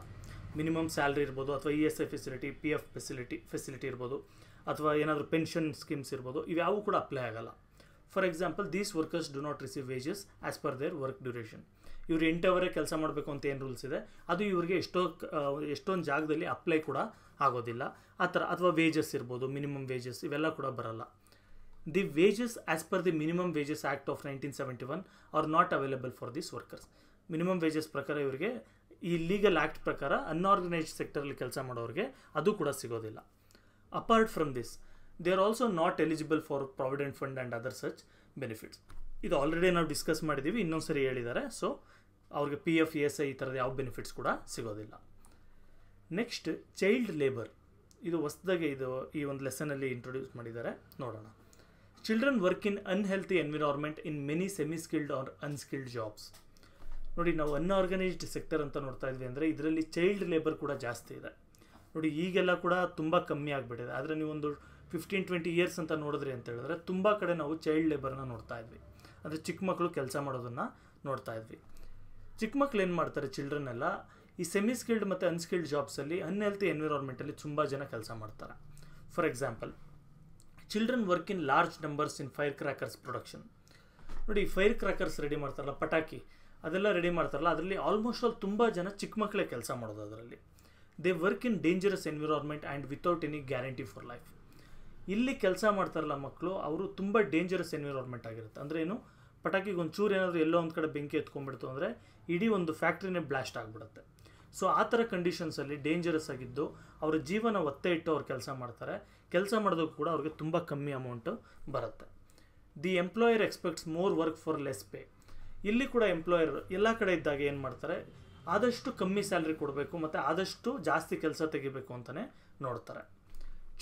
ಮಿನಿಮಮ್ ಸ್ಯಾಲ್ರಿ ಇರ್ಬೋದು, ಅಥವಾ ESI ಫೆಸಿಲಿಟಿ, PF ಫೆಸಿಲಿಟಿ ಇರ್ಬೋದು, ಅಥವಾ ಏನಾದರೂ ಪೆನ್ಷನ್ ಸ್ಕೀಮ್ಸ್ ಇರ್ಬೋದು, ಇವ್ಯಾವು ಕೂಡ ಅಪ್ಲೈ ಆಗಲ್ಲ. For example, these workers do not receive wages as per their work duration. ಇವ್ರು 8 ಅವರೇ ಕೆಲಸ ಮಾಡಬೇಕು ಅಂತ ಏನು ರೂಲ್ಸ್ ಇದೆ, ಅದು ಇವ್ರಿಗೆ ಎಷ್ಟೊಂದು ಜಾಗದಲ್ಲಿ ಅಪ್ಲೈ ಕೂಡ ಆಗೋದಿಲ್ಲ ಆ ಥರ. ಅಥವಾ ವೇಜಸ್ ಇರ್ಬೋದು, ಮಿನಿಮಮ್ ವೇಜಸ್, ಇವೆಲ್ಲ ಕೂಡ ಬರಲ್ಲ. The wages as per the minimum wages act of 1971 are not available for this workers. Minimum wages ಪ್ರಕಾರ ಇವರಿಗೆ ಈ ಲೀಗಲ್ ಆ್ಯಕ್ಟ್ ಪ್ರಕಾರ ಅನ್ಆರ್ಗನೈಸ್ಡ್ ಸೆಕ್ಟರಲ್ಲಿ ಕೆಲಸ ಮಾಡೋರಿಗೆ ಅದು ಕೂಡ ಸಿಗೋದಿಲ್ಲ. Apart from this, they are also not eligible for provident fund and other such benefits. ಇದು ಆಲ್ರೆಡಿ ನಾವು ಡಿಸ್ಕಸ್ ಮಾಡಿದ್ದೀವಿ, ಇನ್ನೊಂದು ಸರಿ ಹೇಳಿದ್ದಾರೆ. ಸೊ ಅವ್ರಿಗೆ PF, ESI ಈ ಥರದ ಯಾವ ಬೆನಿಫಿಟ್ಸ್ ಕೂಡ ಸಿಗೋದಿಲ್ಲ. Next, child labour. ಇದು ಹೊಸದಾಗಿ ಈ ಒಂದು ಲೆಸನಲ್ಲಿ ಇಂಟ್ರೊಡ್ಯೂಸ್ ಮಾಡಿದ್ದಾರೆ, ನೋಡೋಣ. Children work in unhealthy environment in many semi skilled or unskilled jobs. ನೋಡಿ, ನಾವು ಅನ್ಆರ್ಗನೈಸ್ಡ್ ಸೆಕ್ಟರ್ ಅಂತ ನೋಡ್ತಾ ಇದ್ವಿ ಅಂದರೆ ಇದರಲ್ಲಿ ಚೈಲ್ಡ್ ಲೇಬರ್ ಕೂಡ ಜಾಸ್ತಿ ಇದೆ. ನೋಡಿ, ಈಗೆಲ್ಲ ಕೂಡ ತುಂಬ ಕಮ್ಮಿ ಆಗಿಬಿಟ್ಟಿದೆ. ಆದರೆ ನೀವೊಂದು 15-20 ಇಯರ್ಸ್ ಅಂತ ನೋಡಿದ್ರಿ ಅಂತ ಹೇಳಿದ್ರೆ ತುಂಬ ಕಡೆ ನಾವು ಚೈಲ್ಡ್ ಲೇಬರ್ನ ನೋಡ್ತಾ ಇದ್ವಿ. ಅಂದರೆ ಚಿಕ್ಕ ಮಕ್ಕಳು ಕೆಲಸ ಮಾಡೋದನ್ನು ನೋಡ್ತಾ ಇದ್ವಿ. ಚಿಕ್ಕ ಮಕ್ಳು ಏನು ಮಾಡ್ತಾರೆ, ಚಿಲ್ಡ್ರನ್ ಎಲ್ಲ ಈ ಸೆಮಿ ಸ್ಕಿಲ್ಡ್ ಮತ್ತು ಅನ್ಸ್ಕಿಲ್ಡ್ ಜಾಬ್ಸಲ್ಲಿ ಅನ್ಹೆಲ್ತಿ ಎನ್ವಿರಾನ್ಮೆಂಟಲ್ಲಿ ತುಂಬ ಜನ ಕೆಲಸ ಮಾಡ್ತಾರೆ. For example, children work in large numbers in fire crackers production. ನೋಡಿ, ಫೈರ್ ಕ್ರ್ಯಾಕರ್ಸ್ ರೆಡಿ ಮಾಡ್ತಾರಲ್ಲ, ಪಟಾಕಿ ಅದೆಲ್ಲ ರೆಡಿ ಮಾಡ್ತಾರಲ್ಲ, ಅದರಲ್ಲಿ ಆಲ್ಮೋಸ್ಟ್ ಆಲ್ ತುಂಬ ಜನ ಚಿಕ್ಕ ಮಕ್ಕಳೇ ಕೆಲಸ ಮಾಡೋದು. ಅದರಲ್ಲಿ they work in dangerous environment and without any guarantee for life. ಇಲ್ಲಿ ಕೆಲಸ ಮಾಡ್ತಾರಲ್ಲ ಮಕ್ಕಳು, ಅವರು ತುಂಬ ಡೇಂಜರಸ್ ಎನ್ವಿರಾನ್ಮೆಂಟ್ ಆಗಿರುತ್ತೆ. ಅಂದರೆ ಏನು, ಪಟಾಕಿಗೆ ಒಂಚೂರು ಏನಾದರೂ ಎಲ್ಲೋ ಒಂದು ಕಡೆ ಬೆಂಕಿ ಎತ್ಕೊಂಡ್ಬಿಡ್ತು ಅಂದರೆ ಇಡೀ ಒಂದು ಫ್ಯಾಕ್ಟ್ರಿನೇ ಬ್ಲಾಸ್ಟ್ ಆಗಿಬಿಡುತ್ತೆ. ಸೊ ಆ ಥರ ಕಂಡೀಷನ್ಸಲ್ಲಿ ಡೇಂಜರಸ್ ಆಗಿದ್ದು ಅವರ ಜೀವನ ಒತ್ತೆ ಇಟ್ಟು ಅವ್ರು ಕೆಲಸ ಮಾಡ್ತಾರೆ. ಕೆಲಸ ಮಾಡೋದಕ್ಕೂ ಕೂಡ ಅವ್ರಿಗೆ ತುಂಬ ಕಮ್ಮಿ ಅಮೌಂಟು ಬರುತ್ತೆ. The employer expects more work for less pay. ಇಲ್ಲಿ ಕೂಡ ಎಂಪ್ಲಾಯರ್ ಎಲ್ಲ ಕಡೆ ಇದ್ದಾಗ ಏನು ಮಾಡ್ತಾರೆ, ಆದಷ್ಟು ಕಮ್ಮಿ ಸ್ಯಾಲ್ರಿ ಕೊಡಬೇಕು ಮತ್ತು ಆದಷ್ಟು ಜಾಸ್ತಿ ಕೆಲಸ ತೆಗಿಬೇಕು ಅಂತಲೇ ನೋಡ್ತಾರೆ.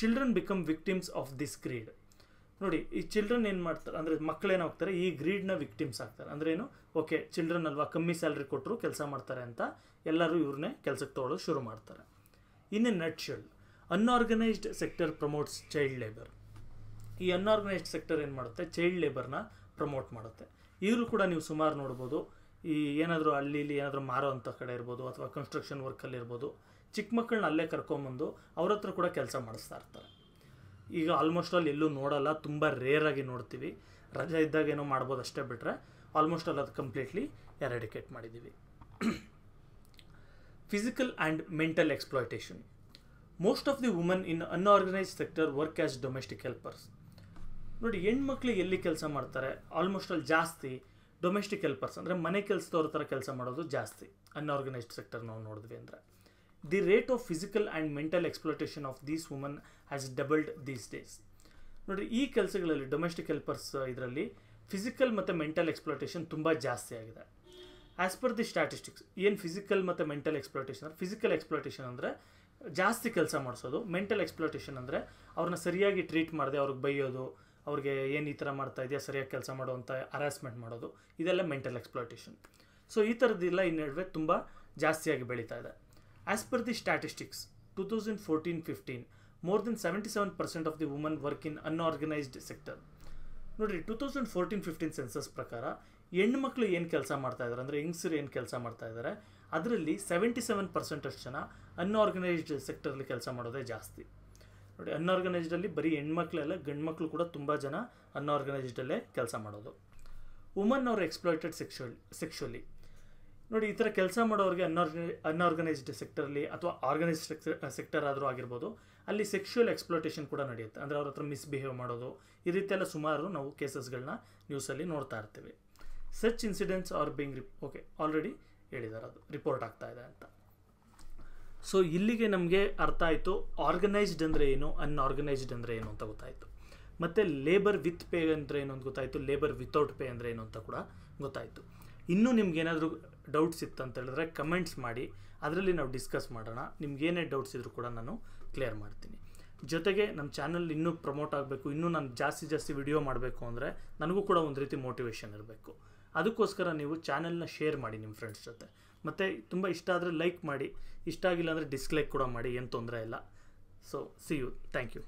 Children become victims of this greed. ನೋಡಿ, ಈ ಚಿಲ್ಡ್ರನ್ ಏನು ಮಾಡ್ತಾರೆ ಅಂದರೆ ಮಕ್ಕಳೇನಾಗ್ತಾರೆ, ಈ ಗ್ರೀಡ್ನ ವಿಕ್ಟಿಮ್ಸ್ ಆಗ್ತಾರೆ. ಅಂದರೆ ಏನು, ಓಕೆ ಚಿಲ್ಡ್ರನ್ ಅಲ್ವಾ, ಕಮ್ಮಿ ಸ್ಯಾಲ್ರಿ ಕೊಟ್ಟರು ಕೆಲಸ ಮಾಡ್ತಾರೆ ಅಂತ ಎಲ್ಲರೂ ಇವ್ರನ್ನೇ ಕೆಲಸಕ್ಕೆ ತೊಗೊಳ್ಳೋದು ಶುರು ಮಾಡ್ತಾರೆ. In a nutshell, unorganised sector promotes child labour. ಈ ಅನ್ಆರ್ಗನೈಸ್ಡ್ ಸೆಕ್ಟರ್ ಏನು ಮಾಡುತ್ತೆ, ಚೈಲ್ಡ್ ಲೇಬರ್ನ ಪ್ರಮೋಟ್ ಮಾಡುತ್ತೆ. ಈಗಲೂ ಕೂಡ ನೀವು ಸುಮಾರು ನೋಡ್ಬೋದು, ಈ ಏನಾದರೂ ಅಲ್ಲಿ ಏನಾದರೂ ಮಾರೋ ಅಂಥ ಕಡೆ ಇರ್ಬೋದು, ಅಥವಾ ಕನ್ಸ್ಟ್ರಕ್ಷನ್ ವರ್ಕಲ್ಲಿ ಇರ್ಬೋದು, ಚಿಕ್ಕ ಮಕ್ಕಳನ್ನ ಅಲ್ಲೇ ಕರ್ಕೊಂಬಂದು ಅವ್ರ ಹತ್ರ ಕೂಡ ಕೆಲಸ ಮಾಡಿಸ್ತಾ ಇರ್ತಾರೆ. ಈಗ ಆಲ್ಮೋಸ್ಟ್ ಆಲ್ ಎಲ್ಲೂ ನೋಡಲ್ಲ, ತುಂಬ ರೇರಾಗಿ ನೋಡ್ತೀವಿ. ರಜೆ ಇದ್ದಾಗ ಏನೋ ಮಾಡ್ಬೋದು ಅಷ್ಟೇ, ಬಿಟ್ಟರೆ ಆಲ್ಮೋಸ್ಟ್ ಆಲ್ ಅದು ಕಂಪ್ಲೀಟ್ಲಿ ಎರಾಡಿಕೇಟ್ ಮಾಡಿದ್ದೀವಿ. Physical and mental exploitation. Most of the woman in unorganised sector work as domestic helpers. ನೋಡಿ, ಹೆಣ್ಮಕ್ಳಿಗೆ ಎಲ್ಲಿ ಕೆಲಸ ಮಾಡ್ತಾರೆ, ಆಲ್ಮೋಸ್ಟ್ ಆಲ್ ಜಾಸ್ತಿ ಡೊಮೆಸ್ಟಿಕ್ ಹೆಲ್ಪರ್ಸ್ ಅಂದರೆ ಮನೆ ಕೆಲಸದವ್ರ ಥರ ಕೆಲಸ ಮಾಡೋದು ಜಾಸ್ತಿ ಅನ್ಆರ್ಗನೈಸ್ಡ್ ಸೆಕ್ಟರ್ ನಾವು ನೋಡಿದ್ವಿ ಅಂದರೆ. The rate of physical and mental exploitation of these woman has doubled these days. ನೋಡಿ, ಈ ಕೆಲಸಗಳಲ್ಲಿ ಡೊಮೆಸ್ಟಿಕ್ ಹೆಲ್ಪರ್ಸ್ ಇದರಲ್ಲಿ ಫಿಸಿಕಲ್ ಮತ್ತು ಮೆಂಟಲ್ ಎಕ್ಸ್ಪ್ಲೋಟೇಷನ್ ತುಂಬ ಜಾಸ್ತಿ ಆಗಿದೆ. ಆ್ಯಸ್ ಪರ್ ದಿ ಸ್ಟ್ಯಾಟಿಸ್ಟಿಕ್ಸ್, ಏನು ಫಿಸಿಕಲ್ ಮತ್ತು ಮೆಂಟಲ್ ಎಕ್ಸ್ಪ್ಲೋಟೇಷನ್, ಫಿಸಿಕಲ್ ಎಕ್ಸ್ಪ್ಲೋಟೇಷನ್ ಅಂದರೆ ಜಾಸ್ತಿ ಕೆಲಸ ಮಾಡಿಸೋದು. ಮೆಂಟಲ್ ಎಕ್ಸ್ಪ್ಲೋಟೇಷನ್ ಅಂದರೆ ಅವ್ರನ್ನ ಸರಿಯಾಗಿ ಟ್ರೀಟ್ ಮಾಡದೆ ಅವ್ರಿಗೆ ಬೈಯೋದು, ಅವ್ರಿಗೆ ಏನು ಈ ಥರ ಮಾಡ್ತಾ ಇದೆಯಾ, ಸರಿಯಾಗಿ ಕೆಲಸ ಮಾಡುವಂಥ ಹರಾಸ್ಮೆಂಟ್ ಮಾಡೋದು, ಇದೆಲ್ಲ ಮೆಂಟಲ್ ಎಕ್ಸ್ಪ್ಲೋಟೇಷನ್. ಸೊ ಈ ಥರದ್ದೆಲ್ಲ ಈ ನಡುವೆ ತುಂಬ ಜಾಸ್ತಿಯಾಗಿ ಬೆಳೀತಾ ಇದೆ. As per the statistics 2014-15 more than 77% of the woman work in unorganised sector. ನೋಡಿರಿ, 2014-15 ಸೆನ್ಸಸ್ ಪ್ರಕಾರ ಹೆಣ್ಮಕ್ಳು ಏನು ಕೆಲಸ ಮಾಡ್ತಾ ಇದ್ದಾರೆ ಅಂದರೆ ಹೆಂಗಸರು ಏನು ಕೆಲಸ ಮಾಡ್ತಾ ಇದ್ದಾರೆ, ಅದರಲ್ಲಿ 77% ಅಷ್ಟು ಜನ ಅನ್ಆರ್ಗನೈಸ್ಡ್ ಸೆಕ್ಟರ್ಲಿ ಕೆಲಸ ಮಾಡೋದೇ ಜಾಸ್ತಿ. ನೋಡಿ, ಅನ್ಆರ್ಗನೈಸ್ಡಲ್ಲಿ ಬರೀ ಹೆಣ್ಮಕ್ಳೆಲ್ಲ, ಗಂಡು ಮಕ್ಕಳು ಕೂಡ ತುಂಬ ಜನ ಅನ್ಆರ್ಗನೈಸ್ಡಲ್ಲೇ ಕೆಲಸ ಮಾಡೋದು. Woman are exploited sexually. ನೋಡಿ, ಈ ಥರ ಕೆಲಸ ಮಾಡೋರಿಗೆ ಅನ್ಆರ್ಗನೈಸ್ಡ್ ಸೆಕ್ಟರ್ಲಿ ಅಥವಾ ಆರ್ಗನೈಸ್ಡ್ ಸೆಕ್ಟರ್ ಆದರೂ ಆಗಿರ್ಬೋದು, ಅಲ್ಲಿ ಸೆಕ್ಷುವಲ್ ಎಕ್ಸ್ಪ್ಲೋಟೇಷನ್ ಕೂಡ ನಡೆಯುತ್ತೆ. ಅಂದರೆ ಅವ್ರ ಹತ್ರ ಮಿಸ್ಬಿಹೇವ್ ಮಾಡೋದು, ಈ ರೀತಿಯೆಲ್ಲ ಸುಮಾರು ನಾವು ಕೇಸಸ್ಗಳನ್ನ ನ್ಯೂಸಲ್ಲಿ ನೋಡ್ತಾ ಇರ್ತೀವಿ. Such incidents are being already ಹೇಳಿದ್ದಾರೆ, ಅದು ರಿಪೋರ್ಟ್ ಆಗ್ತಾ ಇದೆ ಅಂತ. ಸೊ ಇಲ್ಲಿಗೆ ನಮಗೆ ಅರ್ಥ ಆಯಿತು ಆರ್ಗನೈಸ್ಡ್ ಅಂದರೆ ಏನು, ಅನ್ಆರ್ಗನೈಸ್ಡ್ ಅಂದರೆ ಏನು ಅಂತ ಗೊತ್ತಾಯಿತು. ಮತ್ತು ಲೇಬರ್ ವಿತ್ ಪೇ ಅಂದರೆ ಏನು ಅಂತ ಗೊತ್ತಾಯಿತು, ಲೇಬರ್ ವಿತೌಟ್ ಪೇ ಅಂದರೆ ಏನು ಅಂತ ಕೂಡ ಗೊತ್ತಾಯಿತು. ಇನ್ನೂ ನಿಮ್ಗೇನಾದರೂ ಡೌಟ್ಸ್ ಇತ್ತು ಅಂತ ಹೇಳಿದ್ರೆ ಕಮೆಂಟ್ಸ್ ಮಾಡಿ, ಅದರಲ್ಲಿ ನಾವು ಡಿಸ್ಕಸ್ ಮಾಡೋಣ. ನಿಮ್ಗೇನೇ ಡೌಟ್ಸ್ ಇದ್ದರೂ ಕೂಡ ನಾನು ಕ್ಲಿಯರ್ ಮಾಡ್ತೀನಿ. ಜೊತೆಗೆ ನಮ್ಮ ಚಾನಲ್ ಇನ್ನೂ ಪ್ರಮೋಟ್ ಆಗಬೇಕು, ಇನ್ನೂ ನಾನು ಜಾಸ್ತಿ ವಿಡಿಯೋ ಮಾಡಬೇಕು ಅಂದರೆ ನನಗೂ ಕೂಡ ಒಂದು ರೀತಿ ಮೋಟಿವೇಶನ್ ಇರಬೇಕು. ಅದಕ್ಕೋಸ್ಕರ ನೀವು ಚಾನಲ್ನ ಶೇರ್ ಮಾಡಿ ನಿಮ್ಮ ಫ್ರೆಂಡ್ಸ್ ಜೊತೆ. ಮತ್ತು ತುಂಬ ಇಷ್ಟ ಆದರೆ ಲೈಕ್ ಮಾಡಿ, ಇಷ್ಟ ಆಗಿಲ್ಲ ಅಂದರೆ ಡಿಸ್ಲೈಕ್ ಕೂಡ ಮಾಡಿ, ಏನು ತೊಂದರೆ ಇಲ್ಲ. So see you, thank you.